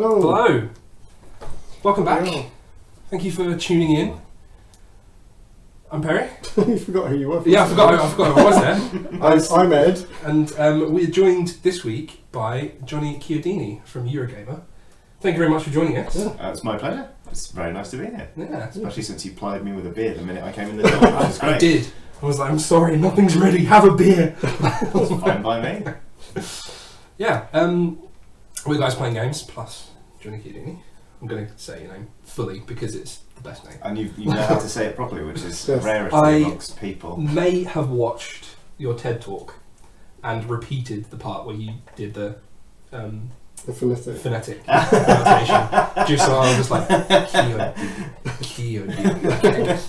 Hello. Hello. Welcome back. Hello. Thank you for tuning in. I'm Perry. You forgot who you were. Yeah, I forgot who I was there. I'm Ed. And we're joined this week by Johnny Chiodini from Eurogmer. Thank you very much for joining us. Yeah. It's my pleasure. It's very nice to be here. Yeah. Especially since you plied me with a beer the minute I came in the door, which is great. I did. I was like, I'm sorry, nothing's ready. Have a beer. It's fine by me. Yeah. We're guys playing games plus Johnny Chiodini. I'm going to say your name fully because it's the best name. And you know how to say it properly, which is Yes. rarity amongst people. May have watched your TED talk and repeated the part where you did the The phonetic. phonetic pronunciation. Just so I was just like, Chiodini.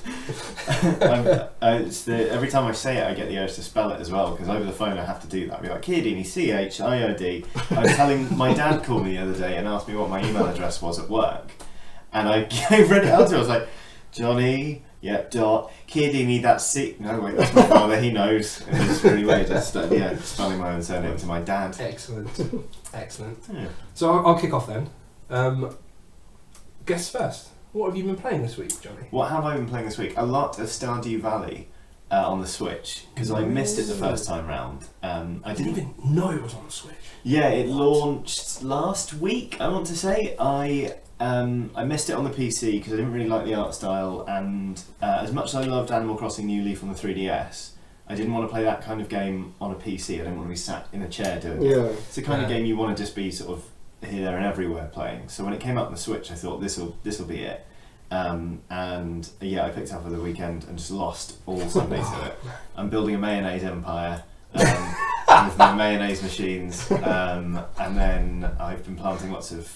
Every time I say it, I get the urge to spell it as well, because over the phone I have to do that. I'd be like, Chiodini, C-H-I-O-D. I was telling, my dad called me the other day and asked me what my email address was at work. And I read it out to him. I was like, Johnny, Chiodini, that's C. No, wait, that's my father, he knows. And it's really weird, just spelling my own surname to my dad. Excellent. Excellent. Yeah. So I'll kick off then. Guess first. What have you been playing this week, Johnny? What have I been playing this week? A lot of Stardew Valley on the Switch, because I missed it the first time round. I didn't even know it was on the Switch. Yeah, it launched last week, I want to say. I missed it on the PC because I didn't really like the art style, and as much as I loved Animal Crossing New Leaf on the 3DS, I didn't want to play that kind of game on a PC. I didn't want to be sat in a chair doing it. Yeah. It's the kind of game you want to just be sort of here, there and everywhere playing. So when it came out on the Switch, I thought this'll be it. And yeah, I picked it up over the weekend and just lost all Sunday to it. I'm building a mayonnaise empire with my mayonnaise machines, and then I've been planting lots of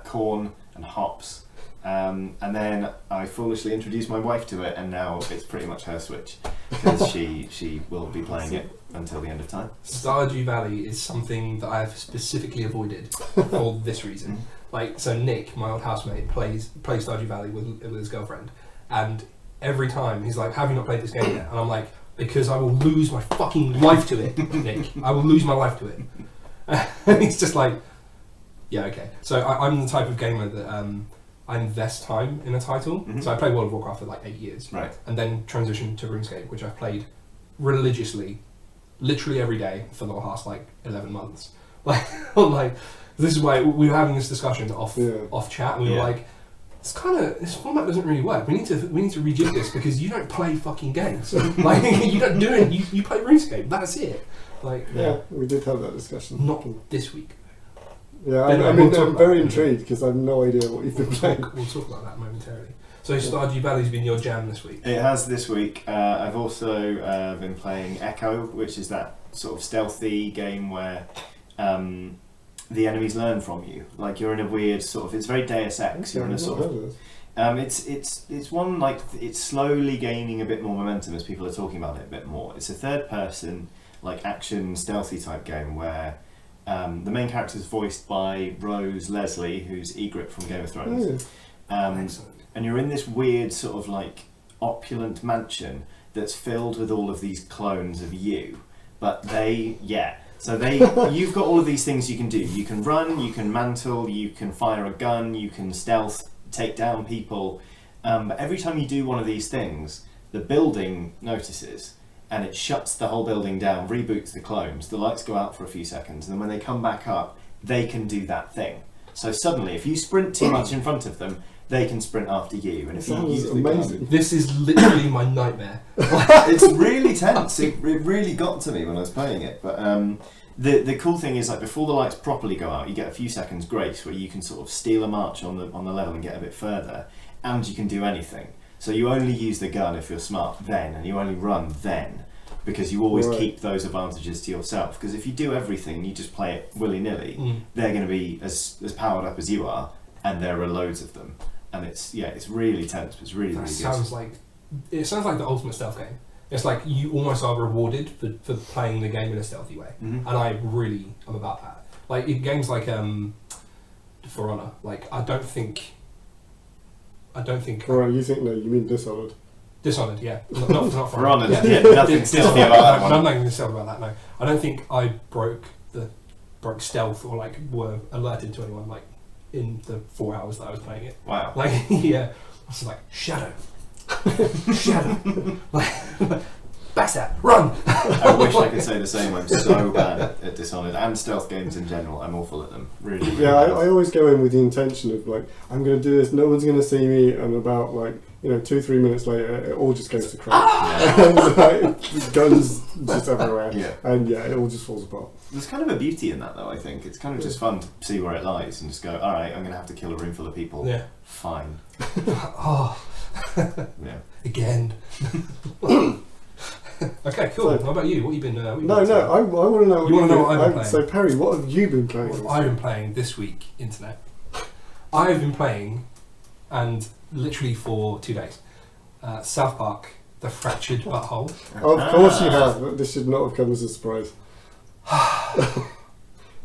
corn and hops, and then I foolishly introduced my wife to it, and now it's pretty much her Switch because she will be playing it until the end of time. Stardew Valley is something that I have specifically avoided for this reason. Like, so Nick, my old housemate, plays Stardew Valley with his girlfriend, and every time he's like, "Have you not played this game yet?" And I'm like, "Because I will lose my fucking life to it, Nick. I will lose my life to it." And he's just like, "Yeah, okay." So I'm the type of gamer that I invest time in a title. Mm-hmm. So I played World of Warcraft for like 8 years, Right. and then transitioned to RuneScape, which I've played religiously, literally every day for the last like 11 months. Like, this is why we were having this discussion off chat, and we were like, this format doesn't really work. We need to rejig this because you don't play fucking games. Like, you don't do it. You play RuneScape. That's it. Like, Yeah, we did have that discussion. not this week. Yeah, Anyway, I'm we'll talk about very it. intrigued because I have no idea what you've been playing. We'll talk about that momentarily. So Stardew Valley's been your jam this week. It has this week. I've also been playing Echo, which is that sort of stealthy game where the enemies learn from you. Like, you're in a weird sort of, it's very Deus Ex. You're in a sort of, it's one, like, it's slowly gaining a bit more momentum as people are talking about it a bit more. It's a third person, like, action stealthy type game where the main character is voiced by Rose Leslie, who's Ygritte from Game of Thrones. Excellent. And you're in this weird sort of like opulent mansion that's filled with all of these clones of you, but you've got all of these things you can do. You can run, you can mantle, you can fire a gun, you can stealth, take down people, but every time you do one of these things, the building notices and it shuts the whole building down, reboots the clones, the lights go out for a few seconds, and then when they come back up, they can do that thing. So suddenly, if you sprint too much in front of them, they can sprint after you, and if you use the amazing. gun, This is literally my nightmare. it's really tense. It really got to me when I was playing it. But the cool thing is, like, before the lights properly go out, you get a few seconds grace where you can sort of steal a march on the level and get a bit further, and you can do anything. So you only use the gun if you're smart then, and you only run then, because you always keep those advantages to yourself. Because if you do everything, you just play it willy-nilly, they're going to be as powered up as you are, and there are loads of them. And it's really tense, but it's really, really good. It sounds like the ultimate stealth game. It's like you almost are rewarded for playing the game in a stealthy way. Mm-hmm. And I really am about that. Like, in games like For Honor, like, I don't think Or you think, no, you mean Dishonored. Dishonored, yeah. Not For Honor, yeah. nothing stealthy about that one. I'm not going to stealth about that, no. I don't think I broke stealth or, like, were alerted to anyone, like, in the 4 hours that I was playing it. Wow. Like, yeah, I was like, shadow, shadow, like, backstab, run. I wish I could say the same. I'm so bad at Dishonored and stealth games in general. I'm awful at them. Really. Yeah, I always go in with the intention of like, I'm going to do this, no one's going to see me, and about like, 2-3 minutes later, it all just goes to crap. And like, guns just everywhere. Yeah. And yeah, it all just falls apart. There's kind of a beauty in that, though. I think it's kind of just fun to see where it lies and just go, all right, I'm going to have to kill a room full of people. Yeah. Fine. Oh. Yeah. Again. Okay, cool. So- what about you? What have you been? I want to know what You wanna know what I've been playing? So Perry, what have you been playing? What have I been playing this week, internet? I've been playing, and literally for 2 days, South Park, The Fractured Butthole. Of course you have, but this should not have come as a surprise.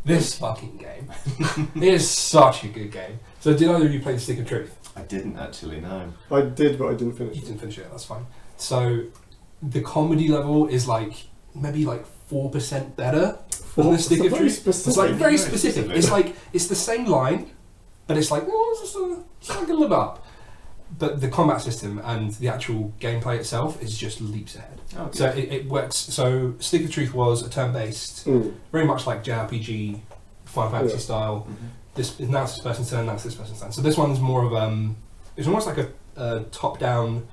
This fucking game is such a good game. So did either of you play The Stick of Truth? I didn't actually know. I did, but I didn't finish You it. didn't finish it, that's fine. So the comedy level is like maybe like 4% better than The Stick of Truth. It's like very specific. It's like it's the same line, but it's like it's like a little up. But the combat system and the actual gameplay itself is just leaps ahead. Oh, good. So it works. So Stick of Truth was a turn-based, very much like JRPG, Final Fantasy style. Mhm. This is now this person's turn, now it's this person's turn. So this one's more of it's almost like a top-down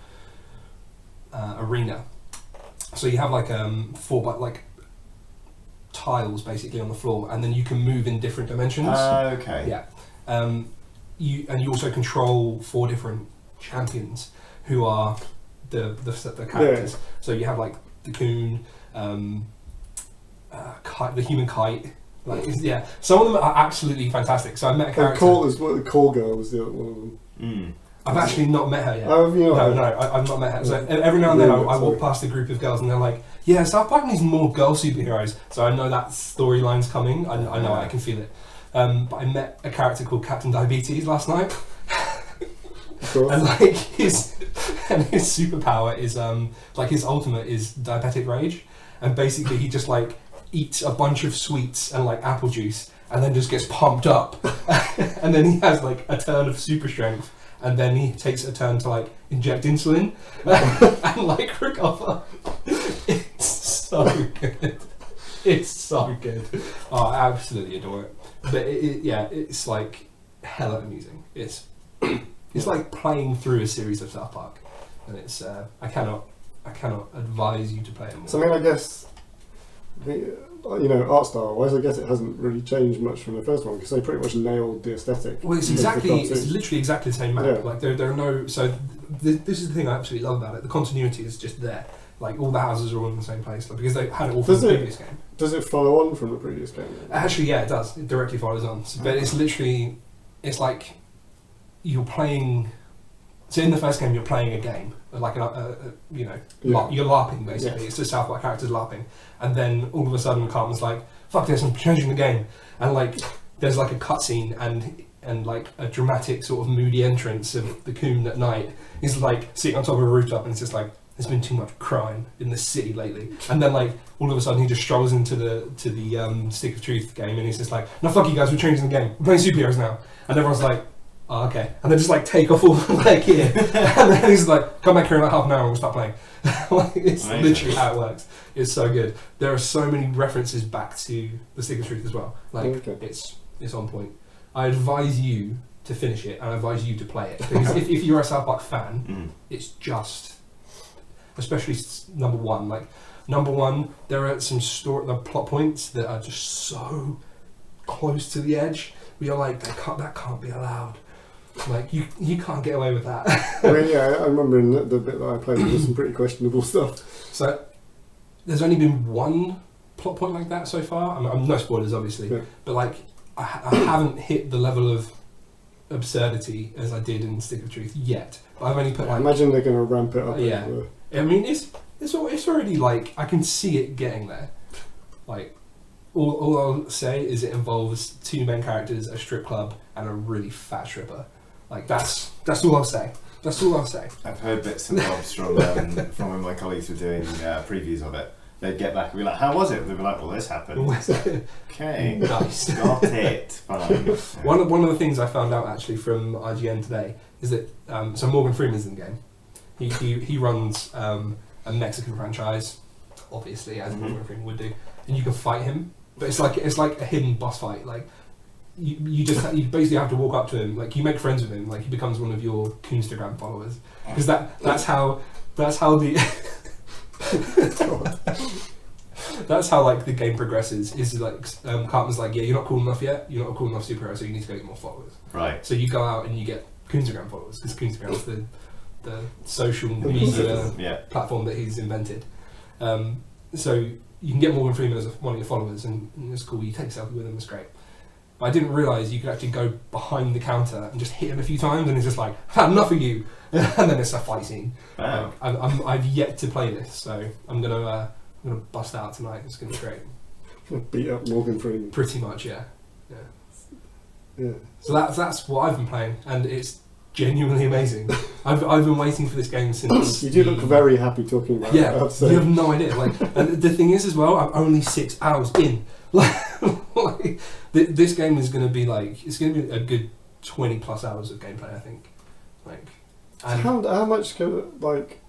arena. So you have like 4 by like tiles basically on the floor, and then you can move in different dimensions. Okay. Yeah. You also control 4 different champions who are the characters. Yeah. So you have like the coon, the human kite. Like yeah, some of them are absolutely fantastic. So I met a character. The call girl was the other one of them. Mm. I've actually not met her yet. Oh, have you not? No, I've not met her. So every now and then I walk past a group of girls and they're like, yeah, South Park needs more girl superheroes. So I know that storyline's coming. I know I can feel it. But I met a character called Captain Diabetes last night. Of course. And like his superpower is like his ultimate is diabetic rage, and basically he just like eats a bunch of sweets and like apple juice and then just gets pumped up and then he has like a turn of super strength and then he takes a turn to like inject insulin and like recover. It's so good. It's so good. Oh, I absolutely adore it. But it's like hella amusing. It's like playing through a series of South Park, and it's I cannot advise you to play it more. So I mean, I guess art style wise, I guess it hasn't really changed much from the first one because they pretty much nailed the aesthetic. Well, it's literally exactly the same map. Yeah. Like there are no. So this is the thing I absolutely love about it. The continuity is just there. Like all the houses are all in the same place, like, because they had it all from the previous game. Does it follow on from the previous game? Actually, yeah, it does. It directly follows on. But it's literally, it's like you're playing. So in the first game, you're playing a game, like you're LARPing basically. Yeah. It's just South Park characters LARPing, and then all of a sudden, Cartman's like, "Fuck this! I'm changing the game," and like there's like a cutscene and like a dramatic sort of moody entrance of the coon at night. He's like sitting on top of a rooftop, and it's just like, there's been too much crime in the city lately, and then like all of a sudden he just strolls into the Stick of Truth game, and he's just like, "No, fuck you guys, we're changing the game. We're playing superheroes now," and everyone's like, "Oh, okay," and they just like take off all like here, and then he's like, "Come back here in like half an hour and we'll start playing." Like it's Amazing. literally how it works. It's so good. There are so many references back to the Stick of Truth as well. Like Okay. it's on point. I advise you to finish it, and I advise you to play it because if you're a South Park fan, it's just. Especially number one, there are some the plot points that are just so close to the edge. We are like, that can't be allowed. Like you can't get away with that. I mean, yeah, I remember in the bit that I played, there was some pretty questionable stuff. So there's only been one plot point like that so far. I'm no spoilers, obviously, Yeah. but like I haven't hit the level of absurdity as I did in Stick of Truth yet. But I've only put I like. imagine they're going to ramp it up. Yeah. I mean, it's already like I can see it getting there. Like all I'll say is it involves 2 main characters, a strip club, and a really fat stripper. Like that's all I'll say. That's all I'll say. I've heard bits and bobs from when my colleagues were doing previews of it, they'd get back and be like, how was it? They'd be like, well, this happened. Okay. Nice. Got it. Fine. One of the things I found out actually from IGN today is that so Morgan Freeman's in the game. He runs a Mexican franchise, obviously, as Morgan Freeman would do, and you can fight him, but it's like a hidden boss fight. Like you basically have to walk up to him, like you make friends with him, like he becomes one of your Instagram followers, because that's how the that's how like the game progresses. Is like Cartman's like, yeah, you're not cool enough yet. You're not a cool enough superhero, so you need to go get more followers. Right. So you go out and you get Instagram followers, because Instagram's the social media platform that he's invented. So you can get Morgan Freeman as one of your followers, and it's cool. You take a selfie with him, it's great. But I didn't realise you could actually go behind the counter and just hit him a few times, and he's just like, "I've had enough of you," and then it's a fight scene. Wow. I've yet to play this, so I'm gonna bust out tonight. It's gonna be great. Beat up Morgan Freeman. Pretty much, yeah. Yeah. So that's what I've been playing, and it's genuinely amazing. I've been waiting for this game since. You do look very happy talking about it. Yeah, you have no idea. Like, and the thing is as well, I'm only 6 hours in. Like this game is going to be like, it's going to be a good 20 plus hours of gameplay, I think. Like, and how much can like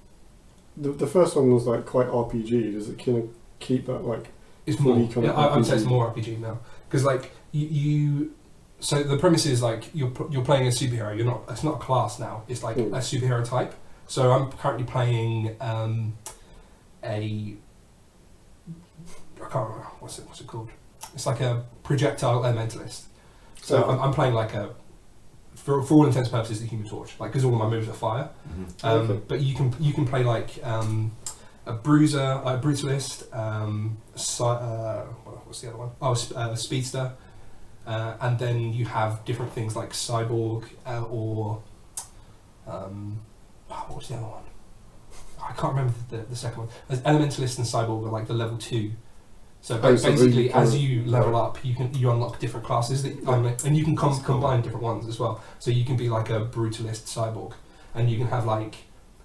the first one was like quite RPG. Does it kind of keep that like? It's more. Kind of I would say it's more RPG now, because like you. So the premise is like you're playing a superhero. You're not. It's not a class now. It's like a superhero type. So I'm currently playing I can't remember what's it called. It's like a projectile elementalist. So I'm playing like for all intents and purposes, the Human Torch. Like, because all of my moves are fire. But you can play like a bruiser, a brutalist. What's the other one? Oh, speedster. And then you have different things like cyborg or what was the other one? I can't remember the second one. Elementalist and cyborg are like the level 2. So basically, as you level up, you unlock different classes and you can combine different ones as well. So you can be like a brutalist cyborg, and you can have like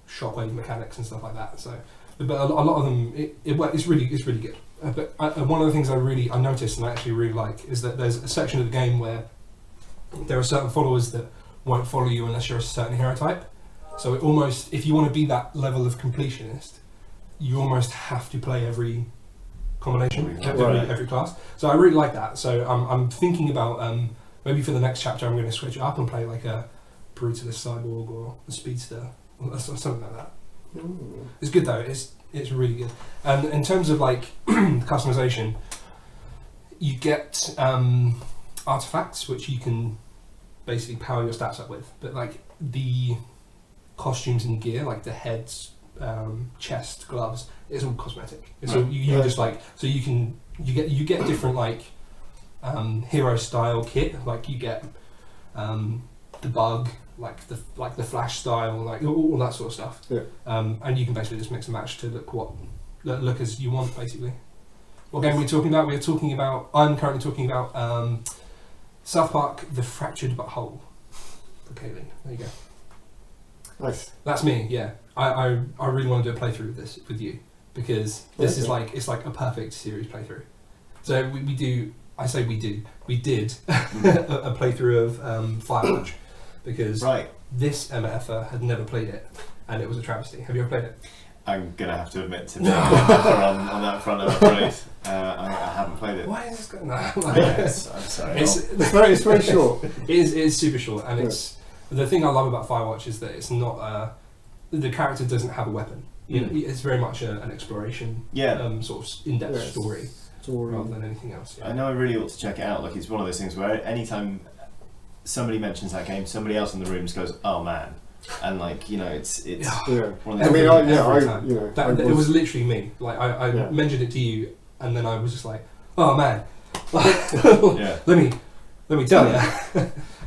shockwave mechanics and stuff like that. So, but a lot of them, it's really good. But one of the things I noticed and I actually really like is that there's a section of the game where there are certain followers that won't follow you unless you're a certain hero type. So it almost, if you want to be that level of completionist, you almost have to play every combination, every class. So I really like that. So I'm thinking about maybe for the next chapter I'm going to switch it up and play like a brutalist cyborg or a speedster or something like that. Ooh. It's good though. It's really good. And in terms of like customization, you get artifacts which you can basically power your stats up with. But like the costumes and gear, like the heads, chest, gloves, it's all cosmetic. It's all you just like, so you get different like hero style kit. Like you get the bug, like the Flash style, like all that sort of stuff. Yeah. And you can basically just mix and match to look as you want, basically. What game are we talking about? I'm currently talking about South Park: The Fractured But Whole. For Kayleen. There you go. Nice. That's me. Yeah. I really want to do a playthrough with this with you, because this is like, it's like a perfect series playthrough. So we did a playthrough of Firewatch, because this MFer had never played it, and it was a travesty. Have you ever played it? I'm gonna have to admit to being on that front, I'm afraid. I haven't played it. Why is this going on? Yes, I'm sorry. It's very short. It is super short, and it's the thing I love about Firewatch is that it's not the character doesn't have a weapon. You know, it's very much an exploration, sort of in-depth story rather than anything else. Yeah. I know I really ought to check it out. Like, it's one of those things where anytime somebody mentions that game, somebody else in the room just goes, "Oh man," and like, you know, it's one of those it was literally me. Like I mentioned it to you, and then I was just like, "Oh man, let me tell you."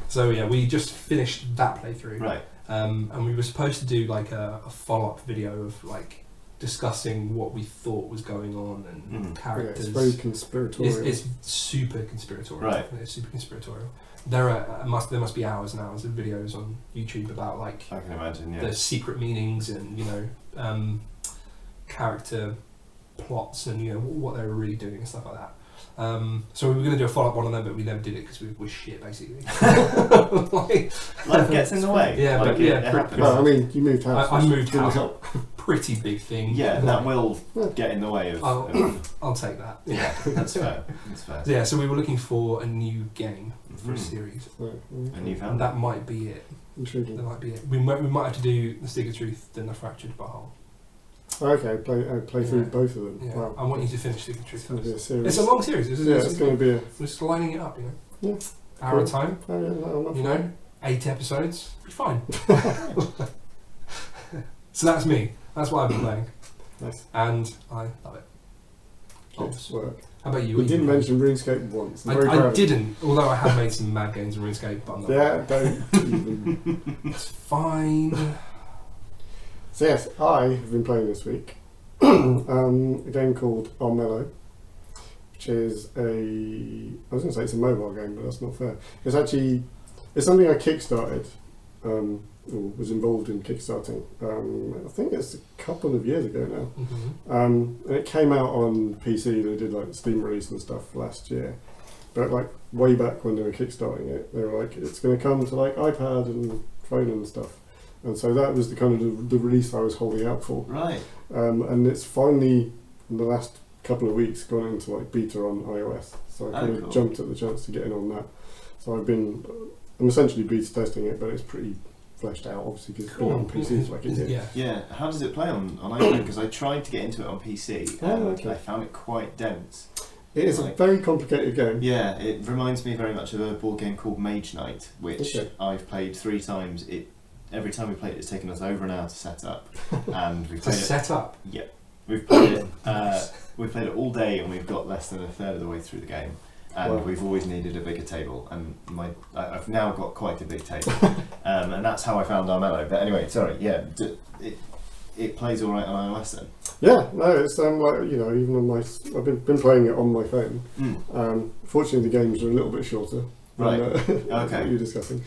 So yeah, we just finished that playthrough, right? And we were supposed to do like a follow-up video of like discussing what we thought was going on and characters. Yeah, it's very conspiratorial. It's super conspiratorial. Right. It's super conspiratorial. There must be hours and hours of videos on YouTube about like, I can imagine, the secret meanings and character plots and what they were really doing and stuff like that. So we were going to do a follow-up one on them, but we never did it because we were shit, basically. Life gets in the way. Yeah, like but yeah, it happens. Well, I mean, you moved house. I moved didn't house. help. Pretty big thing. Yeah, that will get in the way of. I'll take that. Yeah, that's fair. That's fair. Yeah, so we were looking for a new game for a series. And you found And that might be it. Intriguing. That might be it. We might have to do The Stick of Truth, then The Fractured Butthole. Okay, play through both of them. Yeah. Wow. I want you to finish Stick of Truth It's going to be a first. series. It's a long series. It's going to be a... We're just lining it up, Yeah. Hour at a time. Oh, yeah, no, I'm You know, 8 episodes. Be fine. So that's me. That's what I've been playing. Nice. And I love it. Good Obs. work. How about you? We didn't mention RuneScape once. I'm very proud I of didn't, although I have made some mad games in RuneScape, but I'm not. Yeah, don't even. It's fine. So yes, I have been playing this week a game called Armello, which is I was going to say it's a mobile game, but that's not fair. It's something I kickstarted, or was involved in kickstarting. I think it's a couple of years ago now. Mm-hmm. And it came out on PC. They did like Steam release and stuff last year, but like way back when they were kickstarting it, they were like, it's going to come to like iPad and phone and stuff. And so that was the kind of the release I was holding out for. Right. And it's finally, in the last couple of weeks, gone into like beta on iOS. So I kind of jumped at the chance to get in on that. So I'm essentially beta testing it, but it's pretty fleshed out, obviously, because it's been on PC for like a year. Yeah. How does it play on iPad? Because I tried to get into it on PC and I found it quite dense. It is a very complicated game. Yeah, it reminds me very much of a board game called Mage Knight, which I've played 3 times. Every time we played it, it's taken us over an hour to set up, and we've played it. Set up. Yeah, we've played it. We've played it all day, and we've got less than a third of the way through the game. And we've always needed a bigger table, and I've now got quite a big table, and that's how I found Armello. But anyway, sorry. Yeah, it plays all right on iOS then. Yeah, no, it's like even on I've been playing it on my phone. Fortunately, the games are a little bit shorter. Right. Than, okay. What you're discussing.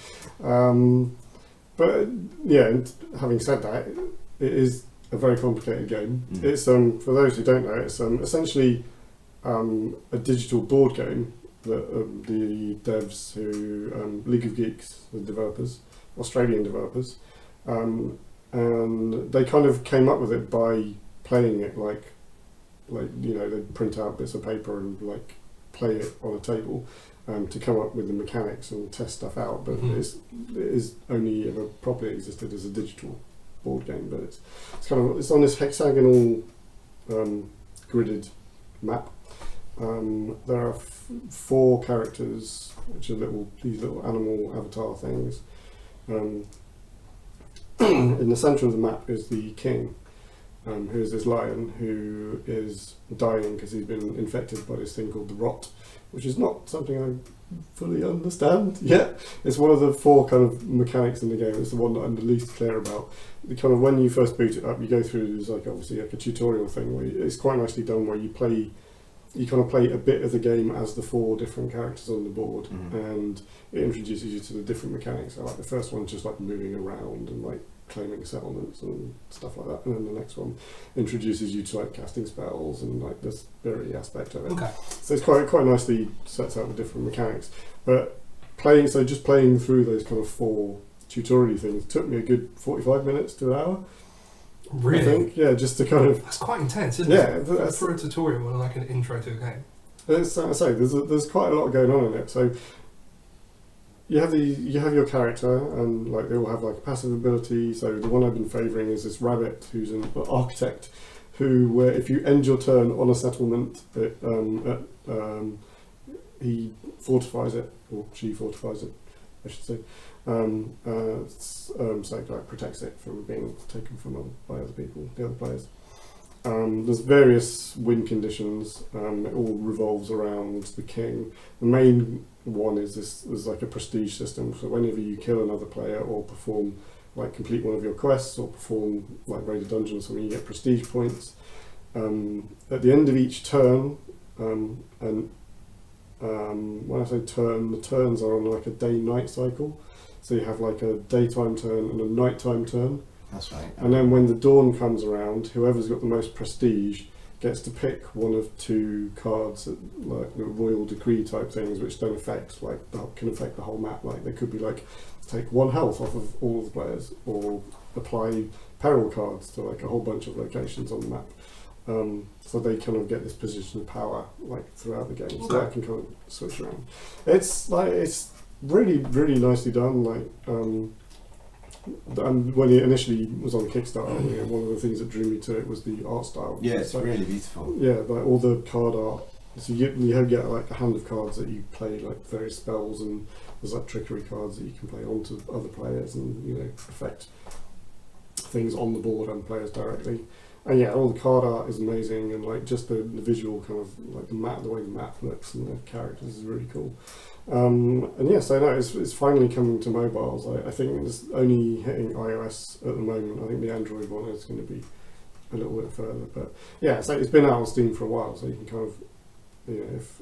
But yeah, and having said that, it is a very complicated game. It's for those who don't know, it's essentially a digital board game that the devs who League of Geeks, the developers, Australian developers, and they kind of came up with it by playing it like they print out bits of paper and like play it on a table. To come up with the mechanics and test stuff out, but it is only ever properly existed as a digital board game. But it's on this hexagonal gridded map. There are 4 characters, which are these little animal avatar things. In the centre of the map is the king, who is this lion who is dying because he's been infected by this thing called the rot, which is not something I fully understand yet. It's one of the 4 kind of mechanics in the game. It's the one that I'm the least clear about. The kind of when you first boot it up, you go through there's obviously a tutorial thing where it's quite nicely done, where you kind of play a bit of the game as the 4 different characters on the board, and it introduces you to the different mechanics. So like the first one's just like moving around and like claiming settlements and stuff like that, and then the next one introduces you to like casting spells and like the spirit aspect of it. Okay. So it's quite nicely sets out the different mechanics. But just playing through those kind of 4 tutorial things took me a good 45 minutes to an hour. Really? I think, yeah, just to kind of... That's quite intense, isn't it? Yeah, for a tutorial and like an intro to a game. As I say, there's quite a lot going on in it. So you have your character, and like they all have like a passive ability. So the one I've been favouring is this rabbit, who's an architect, who if you end your turn on a settlement, he fortifies it, or she fortifies it, I should say. So it like protects it from being taken from by other people, the other players. There's various win conditions. It all revolves around the king. The main one is there's like a prestige system. So whenever you kill another player or complete one of your quests or perform like raid a dungeon or something, you get prestige points. At the end of each turn, and when I say turn, the turns are on like a day-night cycle. So you have like a daytime turn and a nighttime turn. That's right. And then when the dawn comes around, whoever's got the most prestige gets to pick one of 2 cards, like the royal decree type things, which don't affect can affect the whole map. Like they could be like take 1 health off of all of the players, or apply peril cards to like a whole bunch of locations on the map. So they kind of get this position of power like throughout the game. So that can kind of switch around. It's really, really nicely done. Like and when it initially was on Kickstarter, one of the things that drew me to it was the art style. Yeah, it's really beautiful. Yeah, like all the card art. So you get like a hand of cards that you play, like various spells, and there's like trickery cards that you can play onto other players and affect things on the board and players directly. And yeah, all the card art is amazing, and like just the visual kind of like the way the map looks and the characters is really cool. And yeah, so no, it's finally coming to mobiles. I think it's only hitting iOS at the moment. I think the Android one is going to be a little bit further, but yeah, so it's been out on Steam for a while, so you can kind of,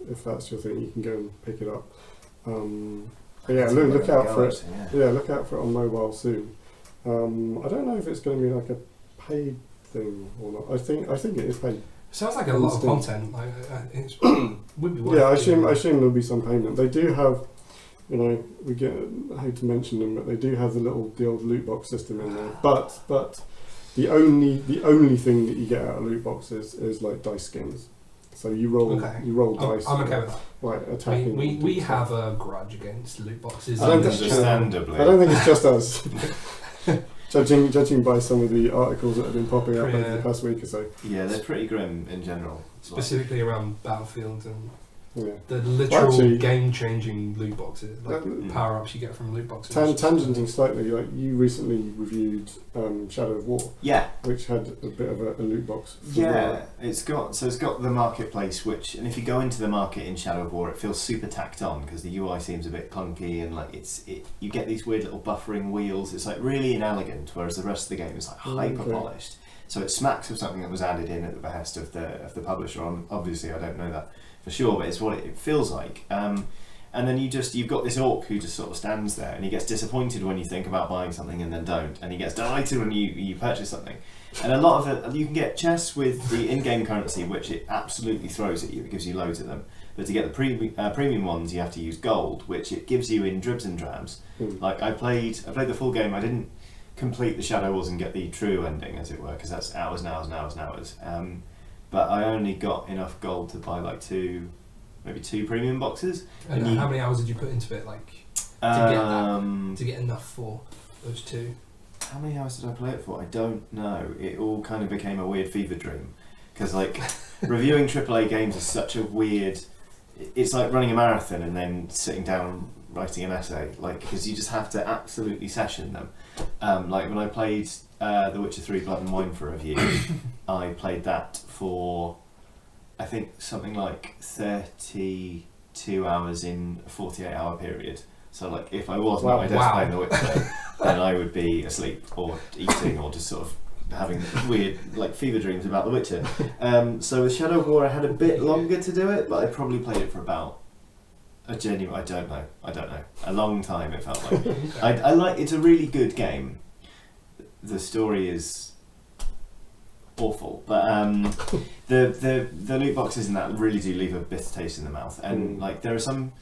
if that's your thing, you can go and pick it up. But yeah, look out for it. Yeah, look out for it on mobile soon. I don't know if it's going to be like a paid thing or not. I think it is paid. Sounds like a lot of content. Like it would be worth. Yeah, I assume there'll be some payment. They do have, I hate to mention them, but they do have the old loot box system in there. But the only thing that you get out of loot boxes is like dice skins. So you roll dice. I'm okay with that. Like attacking. We have a grudge against loot boxes. Understandably. I don't think it's just us. Judging by some of the articles that have been popping up over the past week or so. Yeah, they're pretty grim in general. Specifically around Battlefield and Yeah. The literal game-changing loot boxes, like power-ups you get from loot boxes. Tangenting slightly, like you recently reviewed Shadow of War, yeah, which had a bit of a loot box. Yeah, it's got the marketplace, which, and if you go into the market in Shadow of War, it feels super tacked on because the UI seems a bit clunky and like you get these weird little buffering wheels. It's like really inelegant, whereas the rest of the game is like hyper polished. So it smacks of something that was added in at the behest of the publisher. Obviously, I don't know that for sure, but it's what it feels like. And then you've got this orc who just sort of stands there, and he gets disappointed when you think about buying something and then don't, and he gets delighted when you purchase something. And a lot of it, you can get chests with the in-game currency, which it absolutely throws at you. It gives you loads of them. But to get the premium ones, you have to use gold, which it gives you in dribs and drabs. Like I played the full game. I didn't complete the Shadow Wars and get the true ending, as it were, because that's hours and hours and hours and hours. But I only got enough gold to buy like maybe two premium boxes. And how many hours did you put into it, like to get enough for those two? How many hours did I play it for? I don't know. It all kind of became a weird fever dream because like reviewing AAA games is such a weird. It's like running a marathon and then sitting down and writing an essay, like because you just have to absolutely session them. Like when I played The Witcher 3 Blood and Wine for review, I played that for I think something like 32 hours in a 48-hour period. So like if I wasn't at my desk playing The Witcher, then I would be asleep or eating or just sort of having weird like fever dreams about The Witcher. So with Shadow of War I had a bit longer to do it, but I probably played it for about I don't know, a long time it felt like. I like, it's a really good game. The story is awful, but the loot boxes in that really do leave a bitter taste in the mouth. And like there are some,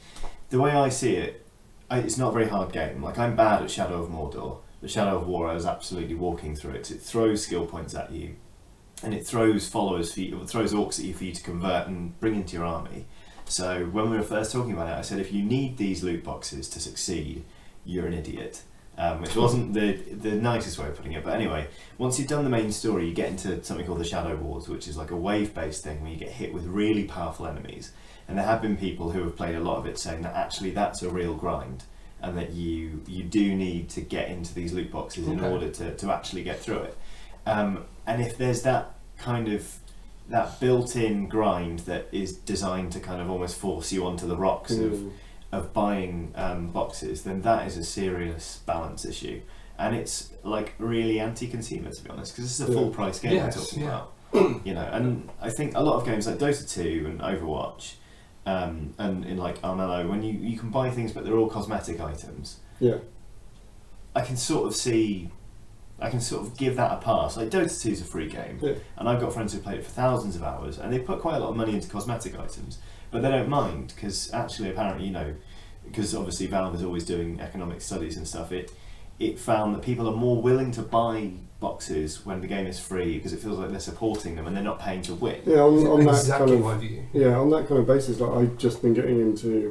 the way I see it, it's not a very hard game. Like I'm bad at Shadow of Mordor, but Shadow of War I was absolutely walking through it. It throws skill points at you, and it throws followers for you, it throws orcs at you for you to convert and bring into your army. So when we were first talking about it, I said if you need these loot boxes to succeed, you're an idiot. Which wasn't the nicest way of putting it, but anyway, once you've done the main story, you get into something called the Shadow Wars, which is like a wave-based thing where you get hit with really powerful enemies. And there have been people who have played a lot of it saying that actually that's a real grind, and that you do need to get into these loot boxes in order to actually get through it. And if there's that kind of that built-in grind that is designed to kind of almost force you onto the rocks of buying boxes, then that is a serious balance issue, and it's like really anti-consumer, to be honest, because this is a full-price game we're talking about. You know, and I think a lot of games like Dota 2 and Overwatch, and in like Armello, when you can buy things but they're all cosmetic items. Yeah, I can sort of see I can sort of give that a pass. Like Dota 2 is a free game, and I've got friends who played it for thousands of hours, and they put quite a lot of money into cosmetic items, but they don't mind because actually, apparently, because obviously Valve is always doing economic studies and stuff. It found that people are more willing to buy boxes when the game is free because it feels like they're supporting them and they're not paying to win. Yeah, on that exactly kind of, my view. Yeah, on that kind of basis, like I've just been getting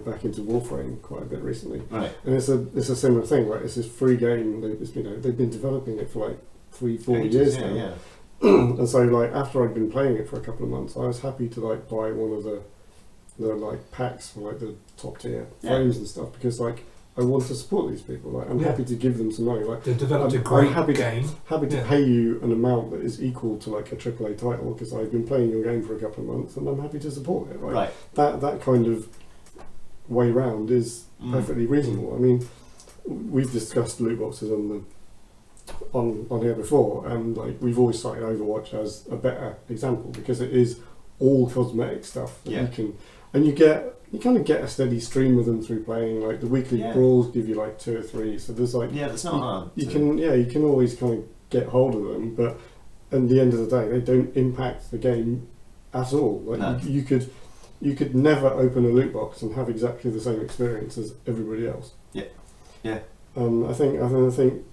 back into Warframe quite a bit recently, Right. and it's a similar thing. Right, it's this free game. They've been developing it for like 3-4 years now. Yeah. And so like after I'd been playing it for a couple of months, I was happy to like buy one of the like packs for like the top tier frames and stuff because like I want to support these people. Like I'm happy to give them some money. Like they've developed a great game. Happy to pay you an amount that is equal to like a AAA title because I've been playing your game for a couple of months and I'm happy to support it. Right. That kind of way round is perfectly reasonable. I mean, we've discussed loot boxes on here before, and like we've always cited Overwatch as a better example because it is all cosmetic stuff that you can, and you kind of get a steady stream of them through playing. Like the weekly brawls give you like 2 or 3, so there's like that's not hard. You can always kind of get hold of them, but at the end of the day, they don't impact the game at all. Like you could never open a loot box and have exactly the same experience as everybody else. Yeah. I think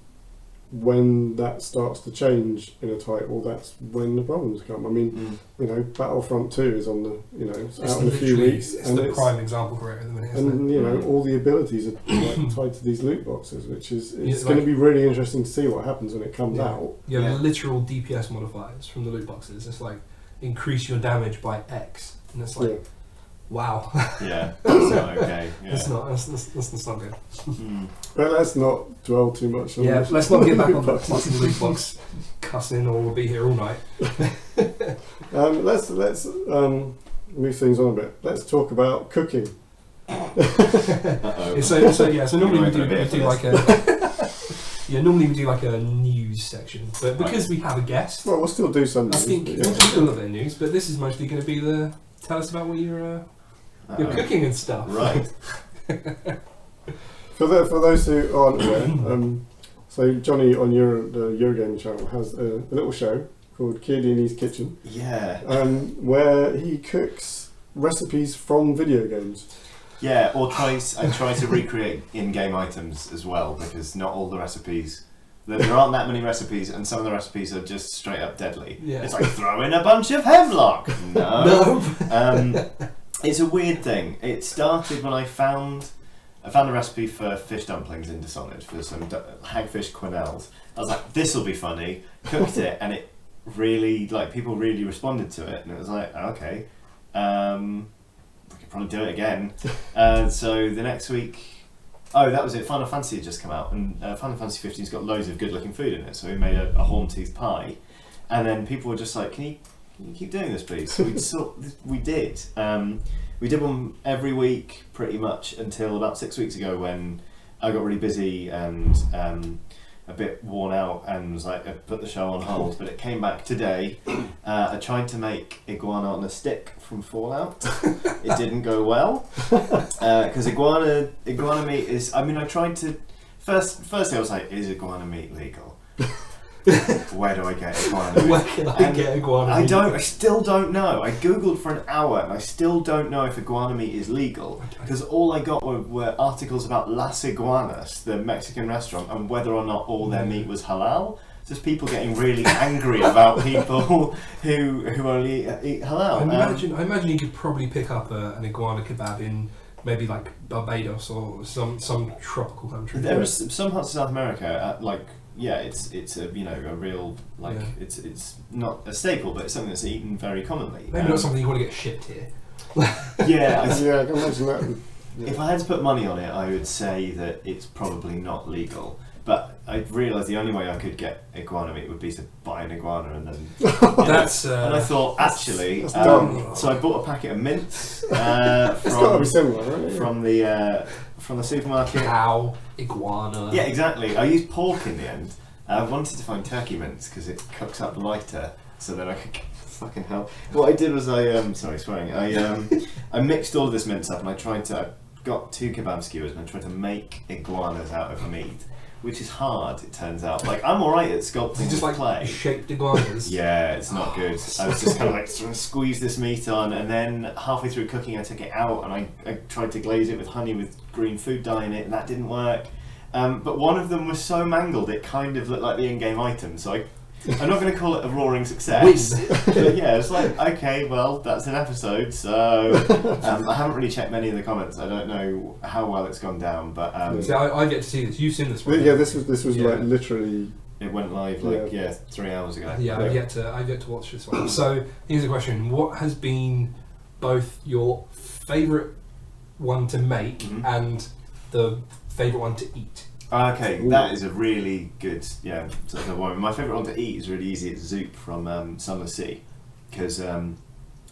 when that starts to change in a title, that's when the problems come. I mean, Battlefront 2 is on the, it's out in a few weeks. It's the prime example for it at the minute, isn't it? All the abilities are like, tied to these loot boxes, which is going to be really interesting to see what happens when it comes out. You have literal DPS modifiers from the loot boxes. It's like, increase your damage by X. And it's like, wow. Yeah, that's not okay. Yeah. That's not good. But let's not dwell too much on this. Let's not get back on the fucking loot box cussing or we'll be here all night. Let's move things on a bit. Let's talk about cooking. So normally we do like a... normally we do like a news section, but because we have a guest... Well, we'll still do some news. I think we'll do a little bit of news, but this is mostly going to be tell us about what you're cooking and stuff. Right. For those who aren't aware, so Johnny on the Eurogmer channel has a little show called Chiodini's Kitchen. Yeah. Where he cooks recipes from video games. Yeah, I try to recreate in-game items as well because not all the recipes. There aren't that many recipes, and some of the recipes are just straight up deadly. Yeah. It's like throw in a bunch of hemlock. No. It's a weird thing. It started when I found a recipe for fish dumplings in Dishonored for some hagfish quenelles. I was like, this will be funny. Cooked it, and it really people really responded to it, and it was like, okay, we could probably do it again. So the next week. Oh, that was it. Final Fantasy had just come out, and Final Fantasy 15's got loads of good-looking food in it. So we made a horn-toothed pie, and then people were just like, "Can you keep doing this, please?" So we did. We did one every week, pretty much, until about 6 weeks ago when I got really busy and a bit worn out, and was like, I put the show on hold. But it came back today. I tried to make iguana on a stick from Fallout. It didn't go well because iguana meat is. I mean, I tried to firstly I was like, is iguana meat legal? Where do I get iguana meat? Where can I get iguana meat? I still don't know. I googled for an hour and I still don't know if iguana meat is legal because all I got were articles about Las Iguanas, the Mexican restaurant, and whether or not all their meat was halal. Just people getting really angry about people who only eat halal. I imagine you could probably pick up an iguana kebab in maybe like Barbados or some tropical country. There is some parts of South America it's a a real it's not a staple, but it's something that's eaten very commonly. Maybe not something you want to get shipped here. I can imagine that. Yeah. If I had to put money on it, I would say that it's probably not legal. But I realised the only way I could get iguana meat would be to buy an iguana and then. And I thought actually, so I bought a packet of mints. It's got to be similar, right? From the supermarket. Cow, iguana. Yeah, exactly. I used pork in the end. I wanted to find turkey mince because it cooks up lighter, so then I could. Fucking hell! What I did was sorry swearing. I mixed all of this mince up and I got 2 kebab skewers and I tried to make iguanas out of meat. which is hard. It turns out. Like I'm all right at sculpting Just like clay. shaped iguanas. Yeah, it's not good. I was just kind of like trying to squeeze this meat on, and then halfway through cooking, I took it out and I tried to glaze it with honey with green food dye in it, and that didn't work. But one of them was so mangled it kind of looked like the in-game item, so I'm not going to call it a roaring success. But yeah, it's like, okay, well, that's an episode, so I haven't really checked many of the comments. I don't know how well it's gone down, but See, I get to see this. You've seen this one. Yeah, this was like literally. it went live 3 hours ago. Yeah, I get to watch this one. So here's a question: what has been both your favourite one to make and the favourite one to eat? Okay, Ooh. that is a really good sort of one. My favourite one to eat is really easy. It's Zoop from Sunless Sea, because I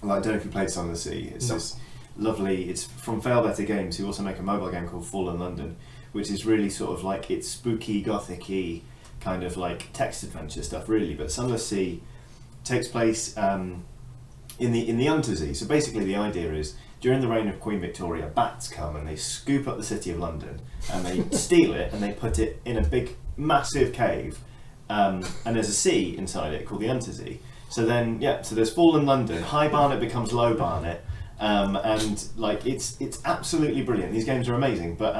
don't know if you played Sunless Sea. It's this lovely. It's from Fail Better Games, who also make a mobile game called Fallen London, which is really sort of like it's spooky, gothic-y kind of like text adventure stuff, really. But Sunless Sea takes place in the Untersee. So basically, the idea is, during the reign of Queen Victoria, bats come and they scoop up the city of London and they steal it and they put it in a big, massive cave, and there's a sea inside it called the Untersee. So then, so there's Fallen London, High Barnet becomes Low Barnet, and like it's absolutely brilliant. These games are amazing, but